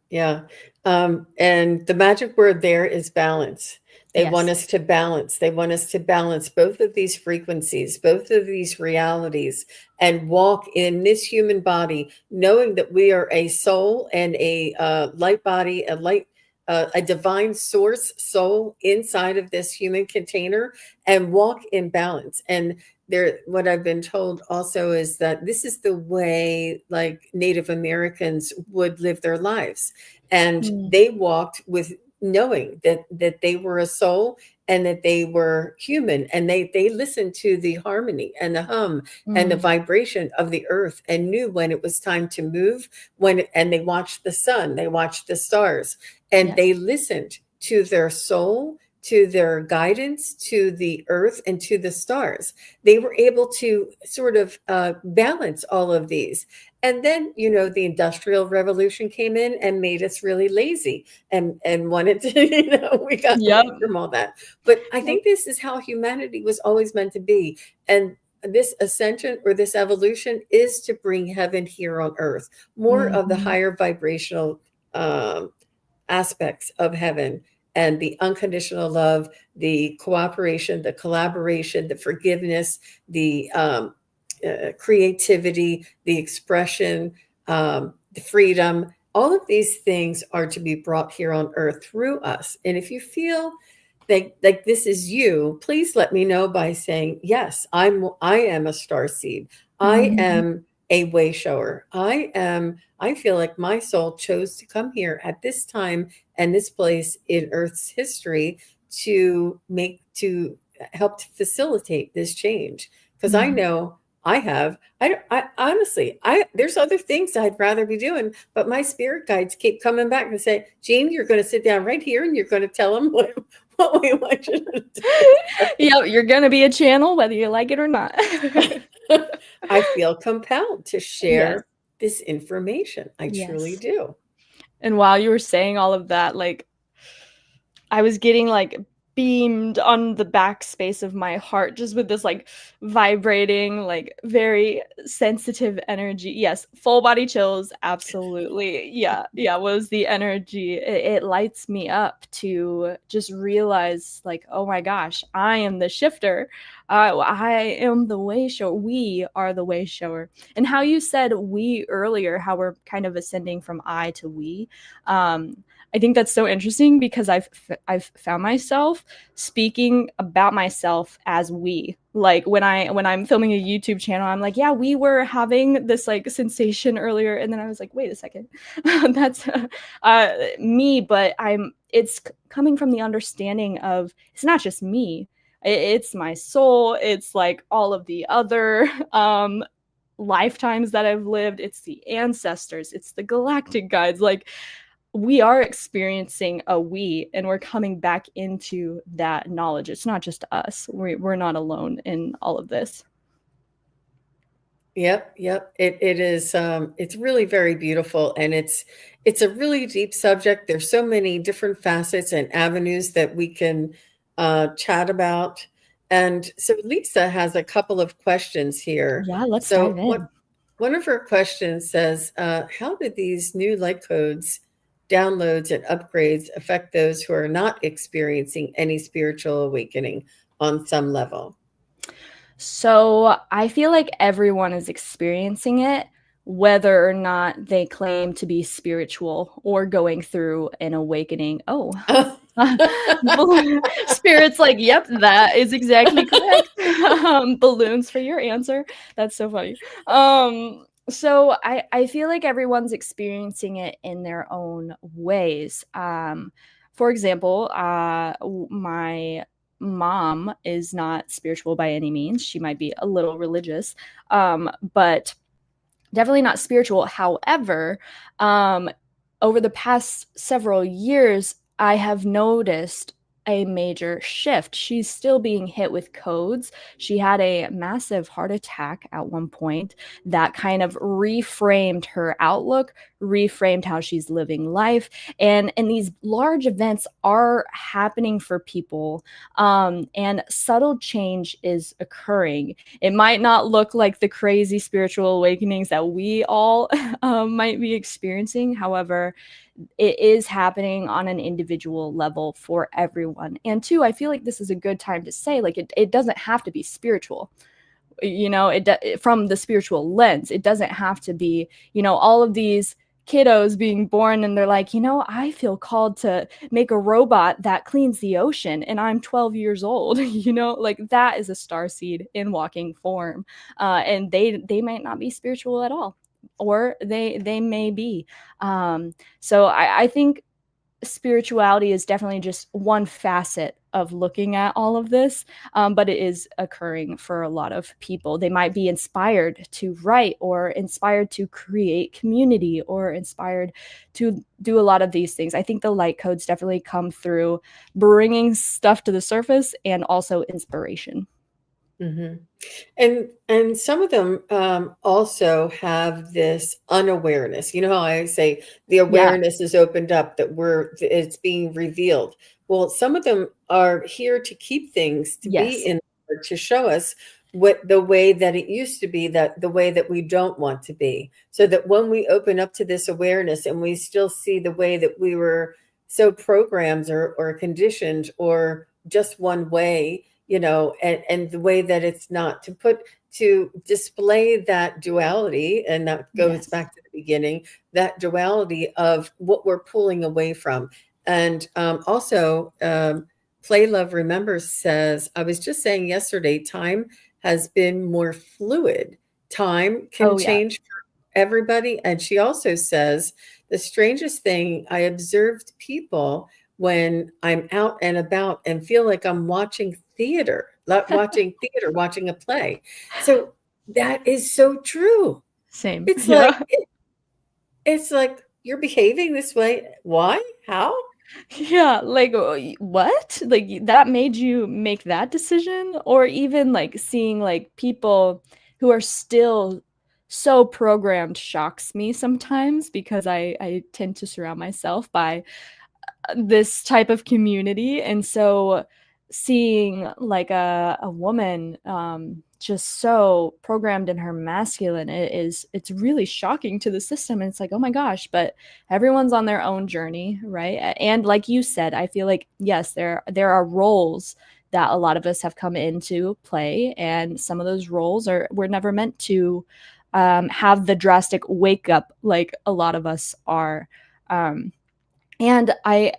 And the magic word there is balance. They want Yes. us to balance. They want us to balance both of these frequencies, both of these realities, and walk in this human body, knowing that we are a soul and a light body, a divine source soul inside of this human container, and walk in balance. And what I've been told also is that this is the way like Native Americans would live their lives. And they walked with knowing that they were a soul and that they were human, and they listened to the harmony and the hum and the vibration of the earth, and knew when it was time to move, and they watched the sun, they watched the stars, and they listened to their soul, to their guidance, to the earth, and to the stars. They were able to sort of balance all of these. And then, the Industrial Revolution came in and made us really lazy and wanted to, we got away from all that. But I think this is how humanity was always meant to be. And this ascension or this evolution is to bring heaven here on earth, more of the higher vibrational aspects of heaven, and the unconditional love, the cooperation, the collaboration, the forgiveness, the creativity, the expression, the freedom. All of these things are to be brought here on earth through us. And if you feel like this is you, please let me know by saying, yes, I am a star seed. I am a way shower. I feel like my soul chose to come here at this time and this place in Earth's history to help to facilitate this change. Because I know I honestly, there's other things I'd rather be doing, but my spirit guides keep coming back and say, Jean, you're going to sit down right here and you're going to tell them what we want you to do. Yeah, you're going to be a channel, whether you like it or not. I feel compelled to share this information. I truly do. And while you were saying all of that, like, I was getting like beamed on the backspace of my heart just with this like vibrating, like very sensitive energy. Yes, full body chills, absolutely. Yeah, was the energy. It lights me up to just realize like, oh my gosh, I am the shifter. I am the way shower. We are the way shower. And how you said we earlier, how we're kind of ascending from I to we. I think that's so interesting because I've found myself speaking about myself as we. Like when I'm filming a YouTube channel, I'm like, yeah, we were having this like sensation earlier, and then I was like, wait a second, that's me. But it's coming from the understanding of it's not just me, it's my soul. It's like all of the other lifetimes that I've lived. It's the ancestors. It's the galactic guides. Like, we are experiencing a we, and we're coming back into that knowledge. It's not just us. We're not alone in all of this. Yep. It is. It's really very beautiful, and it's a really deep subject. There's so many different facets and avenues that we can chat about. And so Lisa has a couple of questions here. Yeah, let's dive in. One of her questions says, how did these new light codes, downloads, and upgrades affect those who are not experiencing any spiritual awakening on some level? So I feel like everyone is experiencing it, whether or not they claim to be spiritual or going through an awakening. Oh, Spirit's like, yep, that is exactly correct. Balloons for your answer. That's so funny. So I feel like everyone's experiencing it in their own ways. For example, my mom is not spiritual by any means. She might be a little religious, but definitely not spiritual. However, over the past several years, I have noticed a major shift. She's still being hit with codes. She had a massive heart attack at one point that kind of reframed her outlook, reframed how she's living life. And these large events are happening for people, and subtle change is occurring. It might not look like the crazy spiritual awakenings that we all might be experiencing. However, it is happening on an individual level for everyone. And two, I feel like this is a good time to say, like, it doesn't have to be spiritual, from the spiritual lens. It doesn't have to be, all of these kiddos being born and they're like, I feel called to make a robot that cleans the ocean and I'm 12 years old. Like, that is a starseed in walking form. And they might not be spiritual at all, or they may be. So I think spirituality is definitely just one facet of looking at all of this, but it is occurring for a lot of people. They might be inspired to write, or inspired to create community, or inspired to do a lot of these things. I think the light codes definitely come through bringing stuff to the surface, and also inspiration. Mm-hmm. And some of them also have this unawareness. You know how I say the awareness is opened up, that it's being revealed. Well, some of them are here to keep things, to be in, to show us what the way that it used to be, that the way that we don't want to be, so that when we open up to this awareness and we still see the way that we were so programmed or conditioned or just one way, and the way that it's not to display that duality, and that goes Yes. back to the beginning, that duality of what we're pulling away from. And also Play Love Remembers says, I was just saying yesterday, time has been more fluid. Time can Oh, yeah. change for everybody. And she also says, the strangest thing, I observed people when I'm out and about and feel like I'm watching theater, watching a play. So that is so true. Same. It's like, Yeah. it's like you're behaving this way. Why? How? Yeah, like, what? Like, that made you make that decision? Or even, like, seeing, like, people who are still so programmed shocks me sometimes, because I tend to surround myself by this type of community, and so seeing like a woman just so programmed in her masculine, it's really shocking to the system. And it's like, oh my gosh, but everyone's on their own journey, right? And like you said, I feel like, yes, there are roles that a lot of us have come into play, and some of those roles were never meant to have the drastic wake up like a lot of us are. And I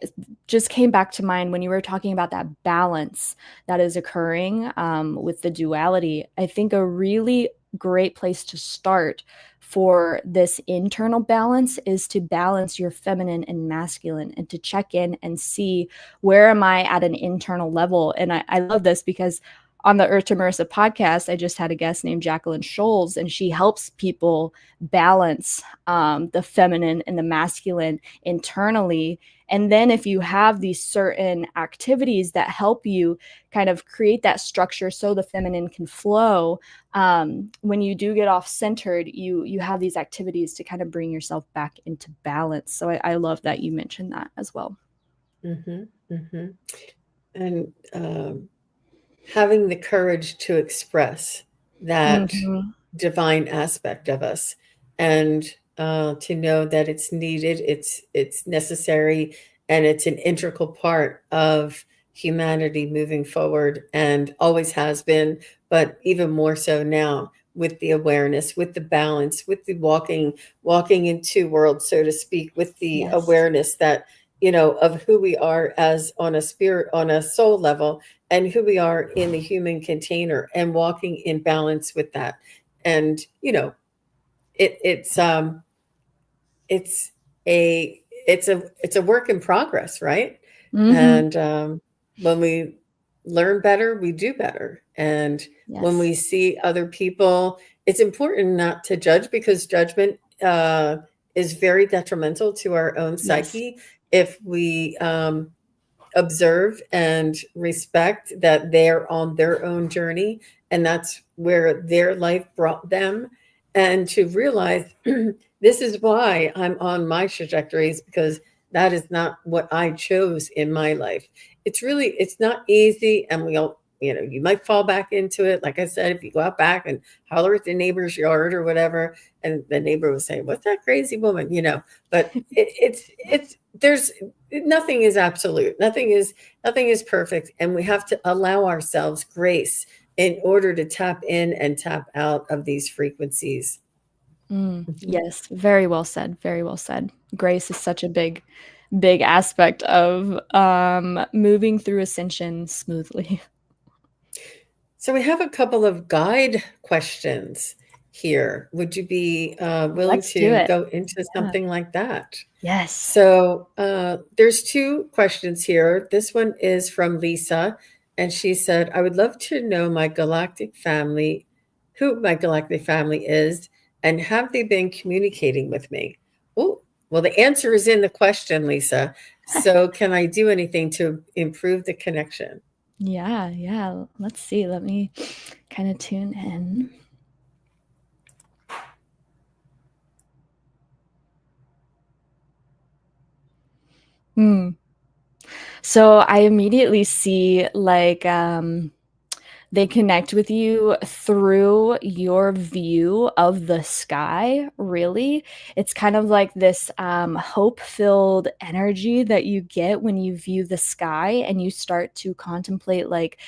just came back to mind when you were talking about that balance that is occurring with the duality. I think a really great place to start for this internal balance is to balance your feminine and masculine, and to check in and see, where am I at an internal level? And I love this because on the Earth to Marissa podcast, I just had a guest named Jacqueline Scholes, and she helps people balance the feminine and the masculine internally. And then if you have these certain activities that help you kind of create that structure so the feminine can flow, when you do get off centered, you have these activities to kind of bring yourself back into balance. So I love that you mentioned that as well. Mm-hmm, mm-hmm. And having the courage to express that Mm-hmm. divine aspect of us, and to know that it's needed, it's necessary, and it's an integral part of humanity moving forward, and always has been, but even more so now, with the awareness, with the balance, with the walking in two worlds, so to speak, with the Yes. awareness that, of who we are as on a spirit, on a soul level, and who we are in the human container, and walking in balance with that. And it's it's it's a work in progress, right? Mm-hmm. And when we learn better, we do better. And when Yes. we see other people, it's important not to judge, because judgment is very detrimental to our own Yes. psyche. If we observe and respect that they're on their own journey, and that's where their life brought them, and to realize this is why I'm on my trajectories, because that is not what I chose in my life. It's not easy, and you might fall back into it. Like I said, if you go out back and holler at the neighbor's yard or whatever, and the neighbor will say, what's that crazy woman, but it's there's nothing is absolute, nothing is perfect, and we have to allow ourselves grace in order to tap in and tap out of these frequencies. Mhm. Yes, very well said. Very well said. Grace is such a big aspect of moving through ascension smoothly. So we have a couple of guide questions here. Would you be willing Let's do to it. go into Yeah. something like that? Yes. So there's two questions here. This one is from Lisa, and she said, I would love to know who my galactic family is, and have they been communicating with me? Oh, well, the answer is in the question, Lisa. So can I do anything to improve the connection? Yeah, yeah. Let's see. Let me kind of tune in. Hmm. So I immediately see like They connect with you through your view of the sky, really. It's kind of like this hope-filled energy that you get when you view the sky and you start to contemplate, like,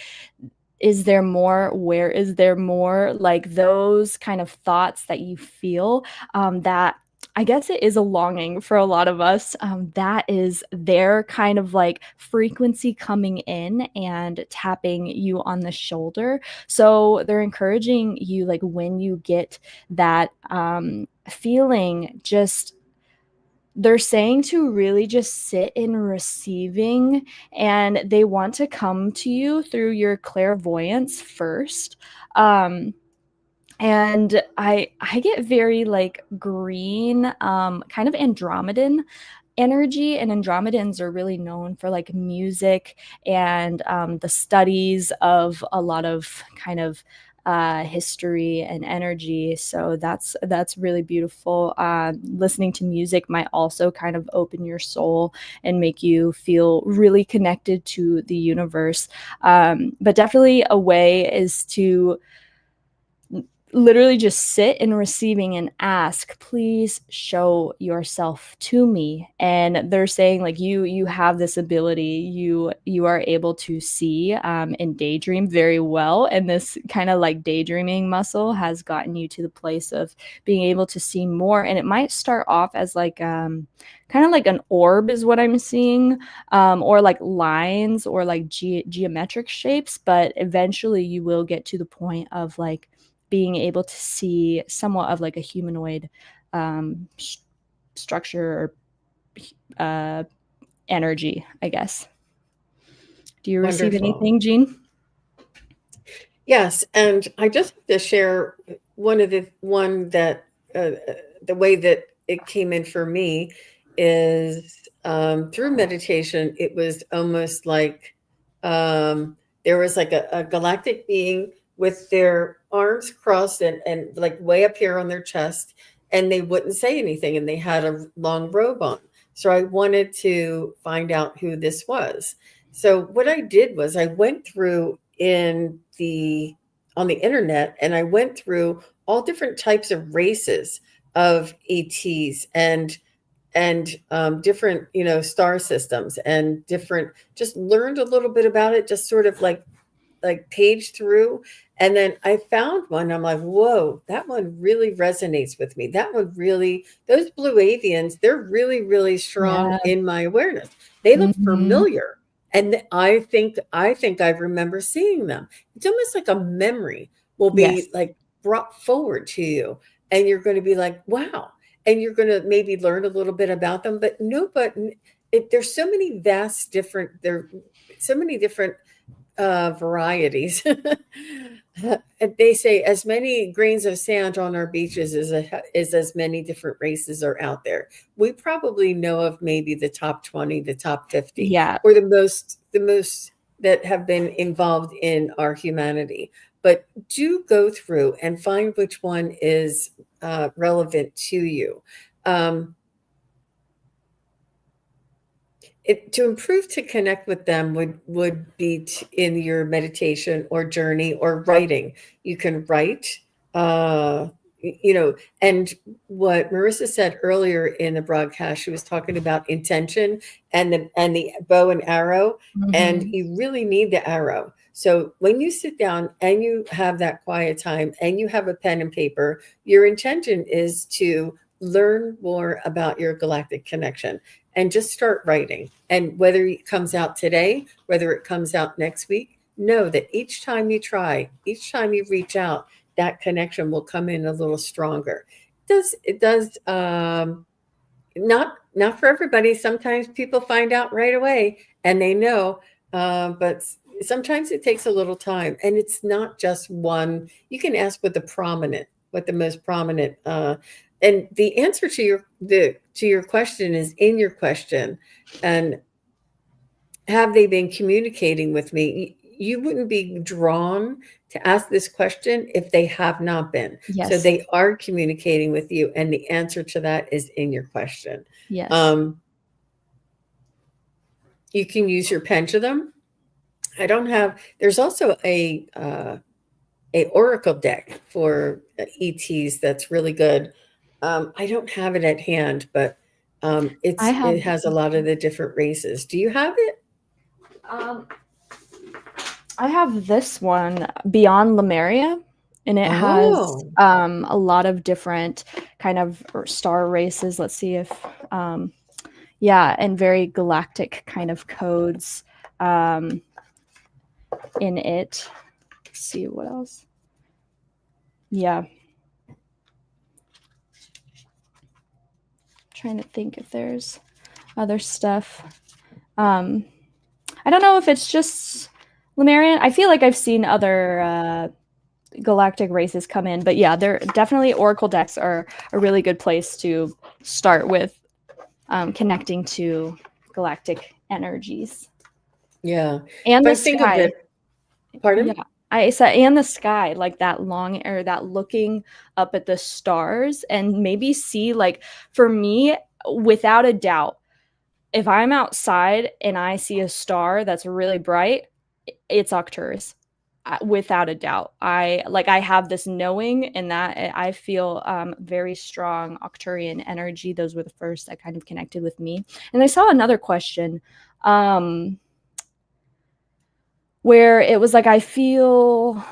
is there more? Where is there more? Like those kind of thoughts that you feel, that I guess it is a longing for a lot of us. That is their kind of like frequency coming in and tapping you on the shoulder. So they're encouraging you, like when you get that feeling, just they're saying to really just sit in receiving, and they want to come to you through your clairvoyance first. And I get very like green, kind of Andromedan energy, and Andromedans are really known for like music and the studies of a lot of kind of history and energy. So that's really beautiful. Listening to music might also kind of open your soul and make you feel really connected to the universe. But definitely a way is to literally just sit in receiving and ask, please show yourself to me. And they're saying like you have this ability, you are able to see and daydream very well, and this kind of like daydreaming muscle has gotten you to the place of being able to see more. And it might start off as like kind of like an orb is what I'm seeing, or like lines or like geometric shapes, but eventually you will get to the point of like being able to see somewhat of like a humanoid structure or energy, I guess. Do you receive anything, Jean? Yes, and I just have to share one that the way that it came in for me is through meditation. It was almost like there was like a galactic being with their arms crossed and like way up here on their chest, and they wouldn't say anything, and they had a long robe on. So I wanted to find out who this was. So what I did was I went through on the internet, and I went through all different types of races of ETs and different star systems and different, just learned a little bit about it, just sort of like page through. And then I found one. I'm like, whoa, that one really resonates with me. That one really, those blue avians, they're really, really strong in my awareness. They look familiar. And I think I remember seeing them. It's almost like a memory will be like brought forward to you. And you're going to be like, wow. And you're going to maybe learn a little bit about them. But there's so many different varieties. And they say as many grains of sand on our beaches is as many different races are out there. We probably know of maybe the top 20, the top 50, or the most that have been involved in our humanity. But do go through and find which one is relevant to you. To improve, to connect with them would be in your meditation or journey or writing. You can write, and what Marissa said earlier in the broadcast, she was talking about intention and the bow and arrow, and you really need the arrow. So when you sit down and you have that quiet time and you have a pen and paper, your intention is to learn more about your galactic connection and just start writing. And whether it comes out today, whether it comes out next week, know that each time you try, each time you reach out, that connection will come in a little stronger. It does not for everybody. Sometimes people find out right away and they know, but sometimes it takes a little time. And it's not just one. You can ask what the most prominent and the answer to your question is in your question. And have they been communicating with me? You wouldn't be drawn to ask this question if they have not been. Yes. So they are communicating with you, and the answer to that is in your question. Yes. You can use your pendulum. I don't have. There's also a oracle deck for ETs that's really good. I don't have it at hand, but I it have has a lot of the different races. Do you have it? um, I have this one, Beyond Lemuria, and it has Oh, a lot of different kind of star races. Let's see if yeah, and very galactic kind of codes um, in it. Let's see what else. Yeah. Trying to think if there's other stuff. I don't know if it's just Lemurian. I feel like I've seen other galactic races come in, but yeah, they're definitely Oracle decks are a really good place to start with connecting to galactic energies yeah. and If the I think of sky. it, pardon? Yeah, I said, and the sky, like that long or that looking up at the stars and maybe see, like, for me, without a doubt, if I'm outside and I see a star that's really bright, it's Arcturus. Without a doubt. I have this knowing, and that I feel very strong Arcturian energy. Those were the first that kind of connected with me. And I saw another question where it was like, I feel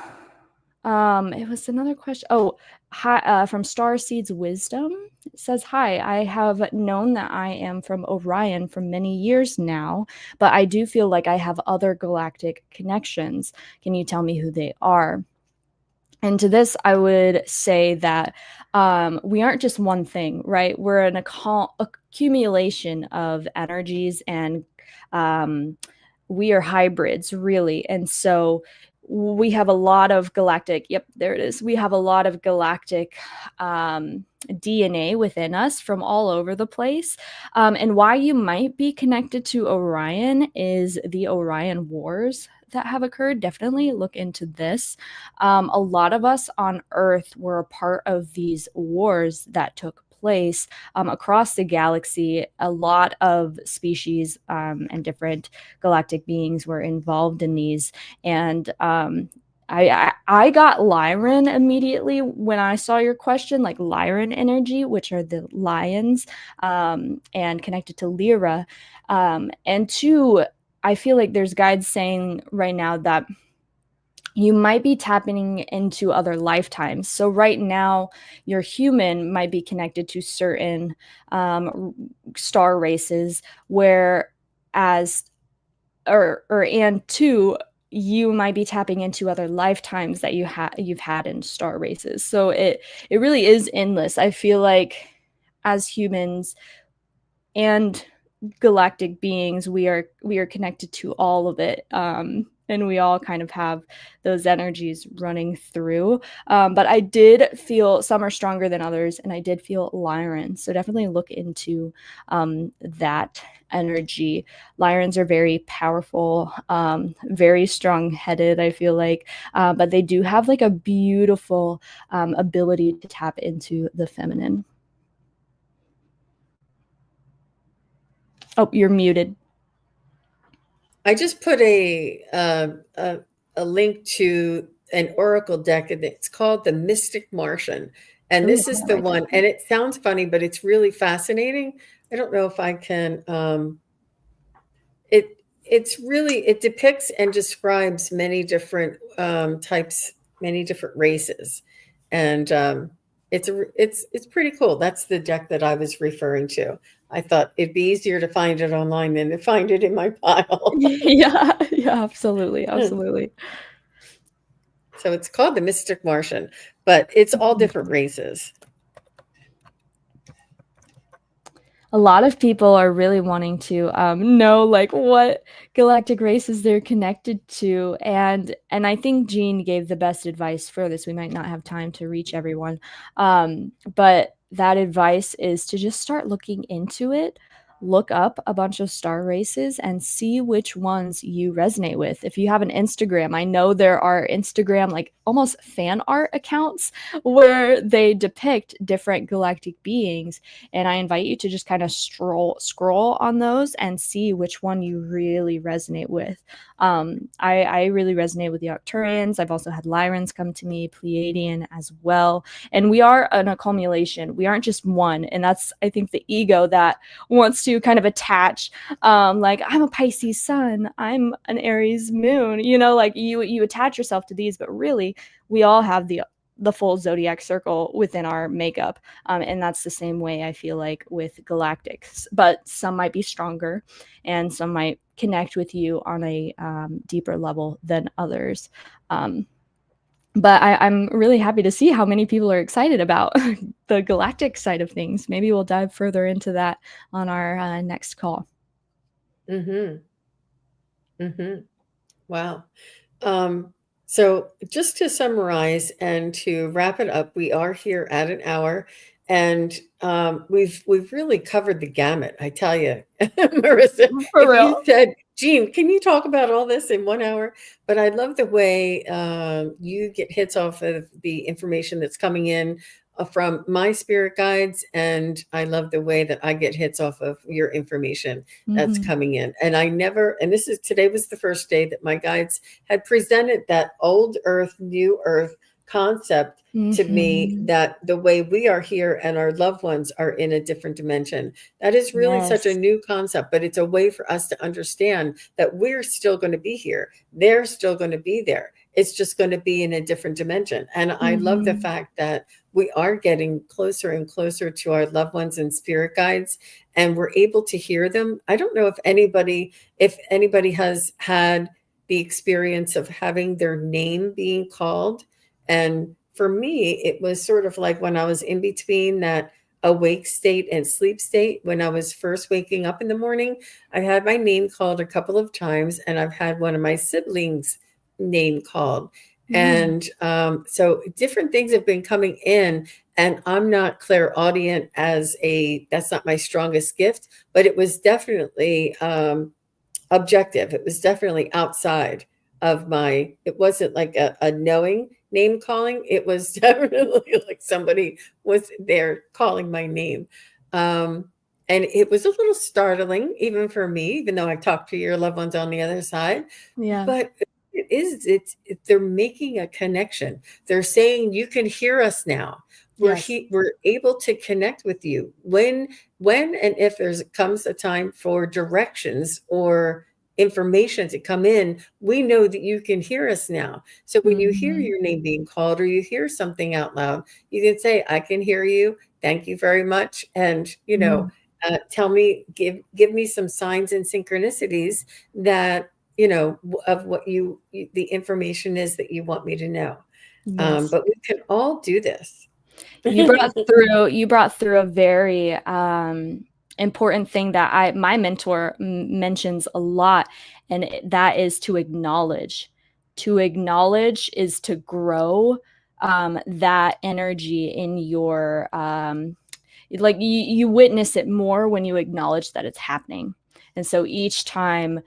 it was another question. Oh, hi, from Starseed's Wisdom. It says, "Hi, I have known that I am from Orion for many years now, but I do feel like I have other galactic connections. Can you tell me who they are?" And to this, I would say that we aren't just one thing, right? We're an accumulation of energies, and we are hybrids, really. And so we have a lot of galactic, yep, there it is. We have a lot of galactic DNA within us from all over the place. And why you might be connected to Orion is the Orion Wars that have occurred. Definitely look into this. A lot of us on Earth were a part of these wars that took place across the galaxy. A lot of species and different galactic beings were involved in these. And I got Lyran immediately when I saw your question, like Lyran energy, which are the lions, and connected to Lyra. And two, I feel like there's guides saying right now that you might be tapping into other lifetimes. So right now, your human might be connected to certain star races, whereas, and two, you might be tapping into other lifetimes that you've had in star races. So it really is endless. I feel like as humans and galactic beings, we are connected to all of it, and we all kind of have those energies running through. But I did feel some are stronger than others, and I did feel Lyran. So definitely look into that energy. Lyrans are very powerful, very strong-headed, I feel like, but they do have like a beautiful ability to tap into the feminine. Oh, you're muted. I just put a link to an oracle deck, and it's called the Mystic Martian. And Ooh, this is the one, and it sounds funny, but it's really fascinating. I don't know if I can. It depicts and describes many different types, many different races, and it's pretty cool. That's the deck that I was referring to. I thought it'd be easier to find it online than to find it in my pile. yeah, absolutely, absolutely. So it's called the Mystic Martian, but it's all different races. A lot of people are really wanting to know like what galactic races they're connected to, and I think Jean gave the best advice for this. We might not have time to reach everyone, but that advice is to just start looking into it. look up a bunch of star races and see which ones you resonate with. If you have an Instagram, I know there are Instagram, like almost fan art accounts where they depict different galactic beings. And I invite you to just kind of scroll on those and see which one you really resonate with. I really resonate with the Arcturians. I've also had Lyrans come to me, Pleiadian as well. And we are an accumulation. We aren't just one. And that's, I think, the ego that wants to kind of attach, like, I'm a Pisces sun, I'm an Aries moon, you know, like you attach yourself to these, but really we all have the full zodiac circle within our makeup. And that's the same way I feel like with galactics, but some might be stronger and some might connect with you on a deeper level than others. But I'm really happy to see how many people are excited about the galactic side of things. Maybe we'll dive further into that on our next call. Wow. So just to summarize and to wrap it up, we are here at an hour, and we've really covered the gamut. I tell you, Marissa, For if real. you said, Jean, can you talk about all this in 1 hour? But I love the way you get hits off of the information that's coming in from my spirit guides, and I love the way that I get hits off of your information that's coming in. And today was the first day that my guides had presented that old earth, new earth concept to me, that the way we are here and our loved ones are in a different dimension. That is really such a new concept, but it's a way for us to understand that we're still going to be here. They're still going to be there. It's just going to be in a different dimension. And I love the fact that we are getting closer and closer to our loved ones and spirit guides, and we're able to hear them. I don't know if anybody has had the experience of having their name being called. And for me, it was sort of like when I was in between that awake state and sleep state. When I was first waking up in the morning, I had my name called a couple of times, and I've had one of my siblings' name called. And so different things have been coming in, and I'm not clairaudient that's not my strongest gift, but it was definitely objective. It was definitely outside of it wasn't like a knowing name calling. It was definitely like somebody was there calling my name. And it was a little startling, even for me, even though I talked to your loved ones on the other side. Yeah. But they're making a connection. They're saying, you can hear us now. We're able to connect with you when and if comes a time for directions or information to come in. We know that you can hear us now. So when you hear your name being called, or you hear something out loud, you can say, I can hear you. Thank you very much. And, tell me, give me some signs and synchronicities that, of what the information is that you want me to know. But we can all do this. You brought through a very important thing that my mentor mentions a lot, and that is to acknowledge. To acknowledge is to grow that energy in your like you witness it more when you acknowledge that it's happening. And so each time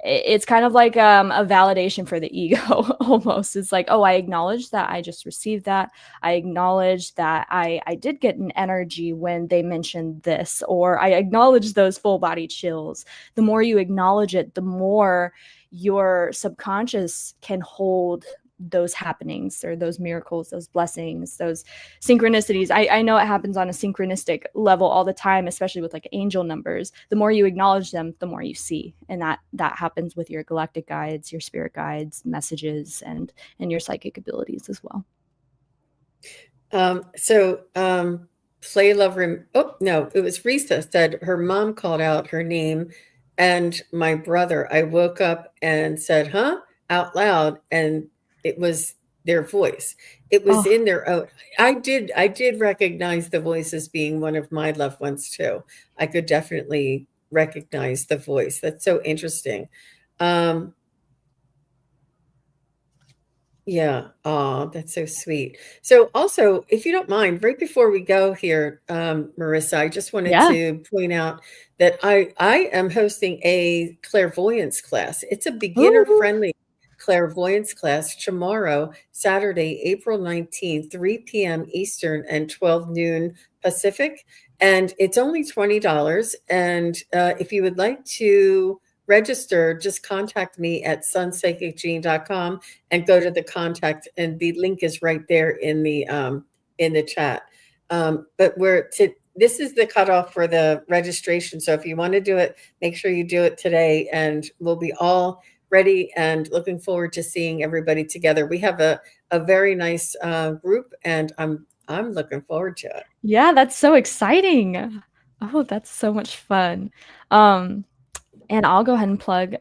it's kind of like a validation for the ego almost. It's like, oh, I acknowledge that I just received that. I acknowledge that I did get an energy when they mentioned this, or I acknowledge those full body chills. The more you acknowledge it, the more your subconscious can hold those happenings or those miracles, those blessings, those synchronicities. I know it happens on a synchronistic level all the time, especially with like angel numbers. The more you acknowledge them, the more you see. And that happens with your galactic guides, your spirit guides, messages, and your psychic abilities as well. Play Love it was Risa said her mom called out her name, and my brother, I woke up and said, huh, out loud, and it was their voice. It was in their own. I did recognize the voice as being one of my loved ones too. I could definitely recognize the voice. That's so interesting. Yeah. Oh, that's so sweet. So also, if you don't mind, right before we go here, Marissa, I just wanted Yeah. to point out that I am hosting a clairvoyance class. It's a Ooh. beginner-friendly clairvoyance class tomorrow, Saturday, April 19th, 3 p.m. Eastern and 12 noon Pacific. And it's only $20. And if you would like to register, just contact me at sunpsychicjean.com and go to the contact, and the link is right there in the chat. But this is the cutoff for the registration. So if you want to do it, make sure you do it today, and we'll be all ready and looking forward to seeing everybody together. We have a very nice group, and I'm looking forward to it. Yeah, that's so exciting. Oh, that's so much fun. And I'll go ahead and plug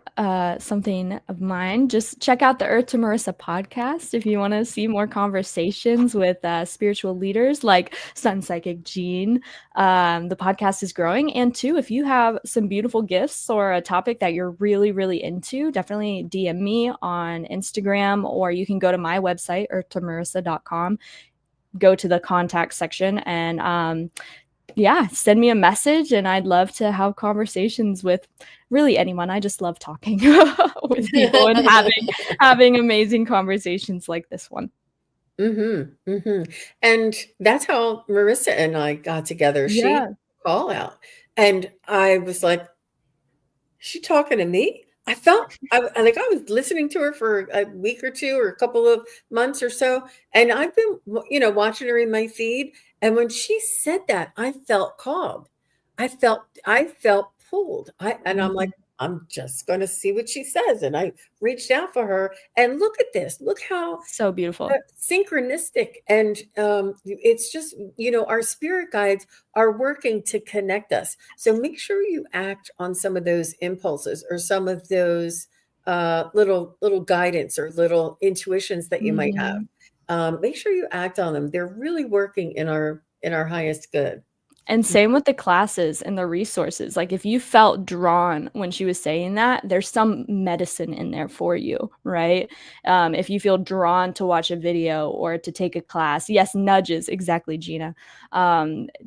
something of mine. Just check out the Earth to Marissa podcast if you want to see more conversations with spiritual leaders like SunPsychic Jean. The podcast is growing. And two, if you have some beautiful gifts or a topic that you're really, really into, definitely DM me on Instagram, or you can go to my website, earthtomarissa.com, go to the contact section, and yeah, send me a message, and I'd love to have conversations with really anyone. I just love talking with people and having amazing conversations like this one. And that's how Marissa and I got together. She Yeah. call out, and I was like, "Is she talking to me?" Like I was listening to her for a week or two, or a couple of months or so, and I've been, watching her in my feed. And when she said that, I felt called. I felt pulled. I'm like, Mhm. I'm just going to see what she says, and I reached out for her. And look at this. Look how So beautiful. synchronistic, and it's just, our spirit guides are working to connect us. So make sure you act on some of those impulses, or some of those little guidance, or little intuitions that you might have. Mhm. Make sure you act on them. They're really working in our highest good. And same with the classes and the resources. Like if you felt drawn when she was saying that, there's some medicine in there for you, right? If you feel drawn to watch a video or to take a class, yes, nudges, exactly, Gina.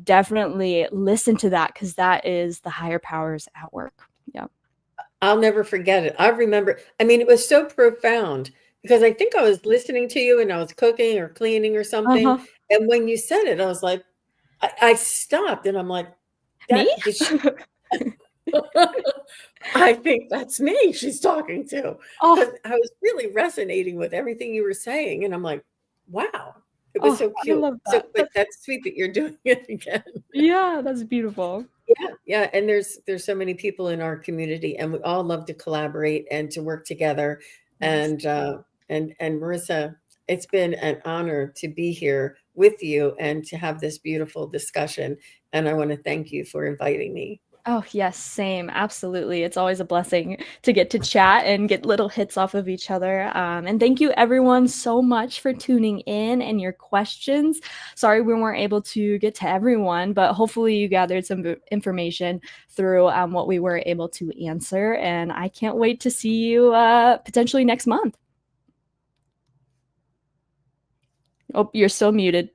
Definitely listen to that, because that is the higher powers at work. Yeah. I'll never forget it. I remember, I mean, it was so profound, because I think I was listening to you and I was cooking or cleaning or something. Uh-huh. And when you said it, I was like, I stopped, and I'm like, Me? that did she I think that's me she's talking to, Oh, because I was really resonating with everything you were saying, and I'm like, wow, it was oh, so I cute. love So, that. but that's sweet that you're doing it again. Yeah, that's beautiful. Yeah, yeah, and there's so many people in our community, and we all love to collaborate and to work together. Yes. And Marissa, it's been an honor to be here with you and to have this beautiful discussion. And I want to thank you for inviting me. Oh, yes, same. Absolutely. It's always a blessing to get to chat and get little hits off of each other. And thank you, everyone, so much for tuning in and your questions. Sorry we weren't able to get to everyone, but hopefully you gathered some information through what we were able to answer. And I can't wait to see you potentially next month. Oh, you're still muted.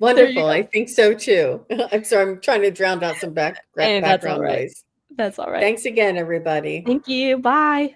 There you Wonderful. go. I think so too. I'm sorry, I'm trying to drown out some Hey, that's all background right. noise. That's all right. Thanks again, everybody. Thank you. Bye.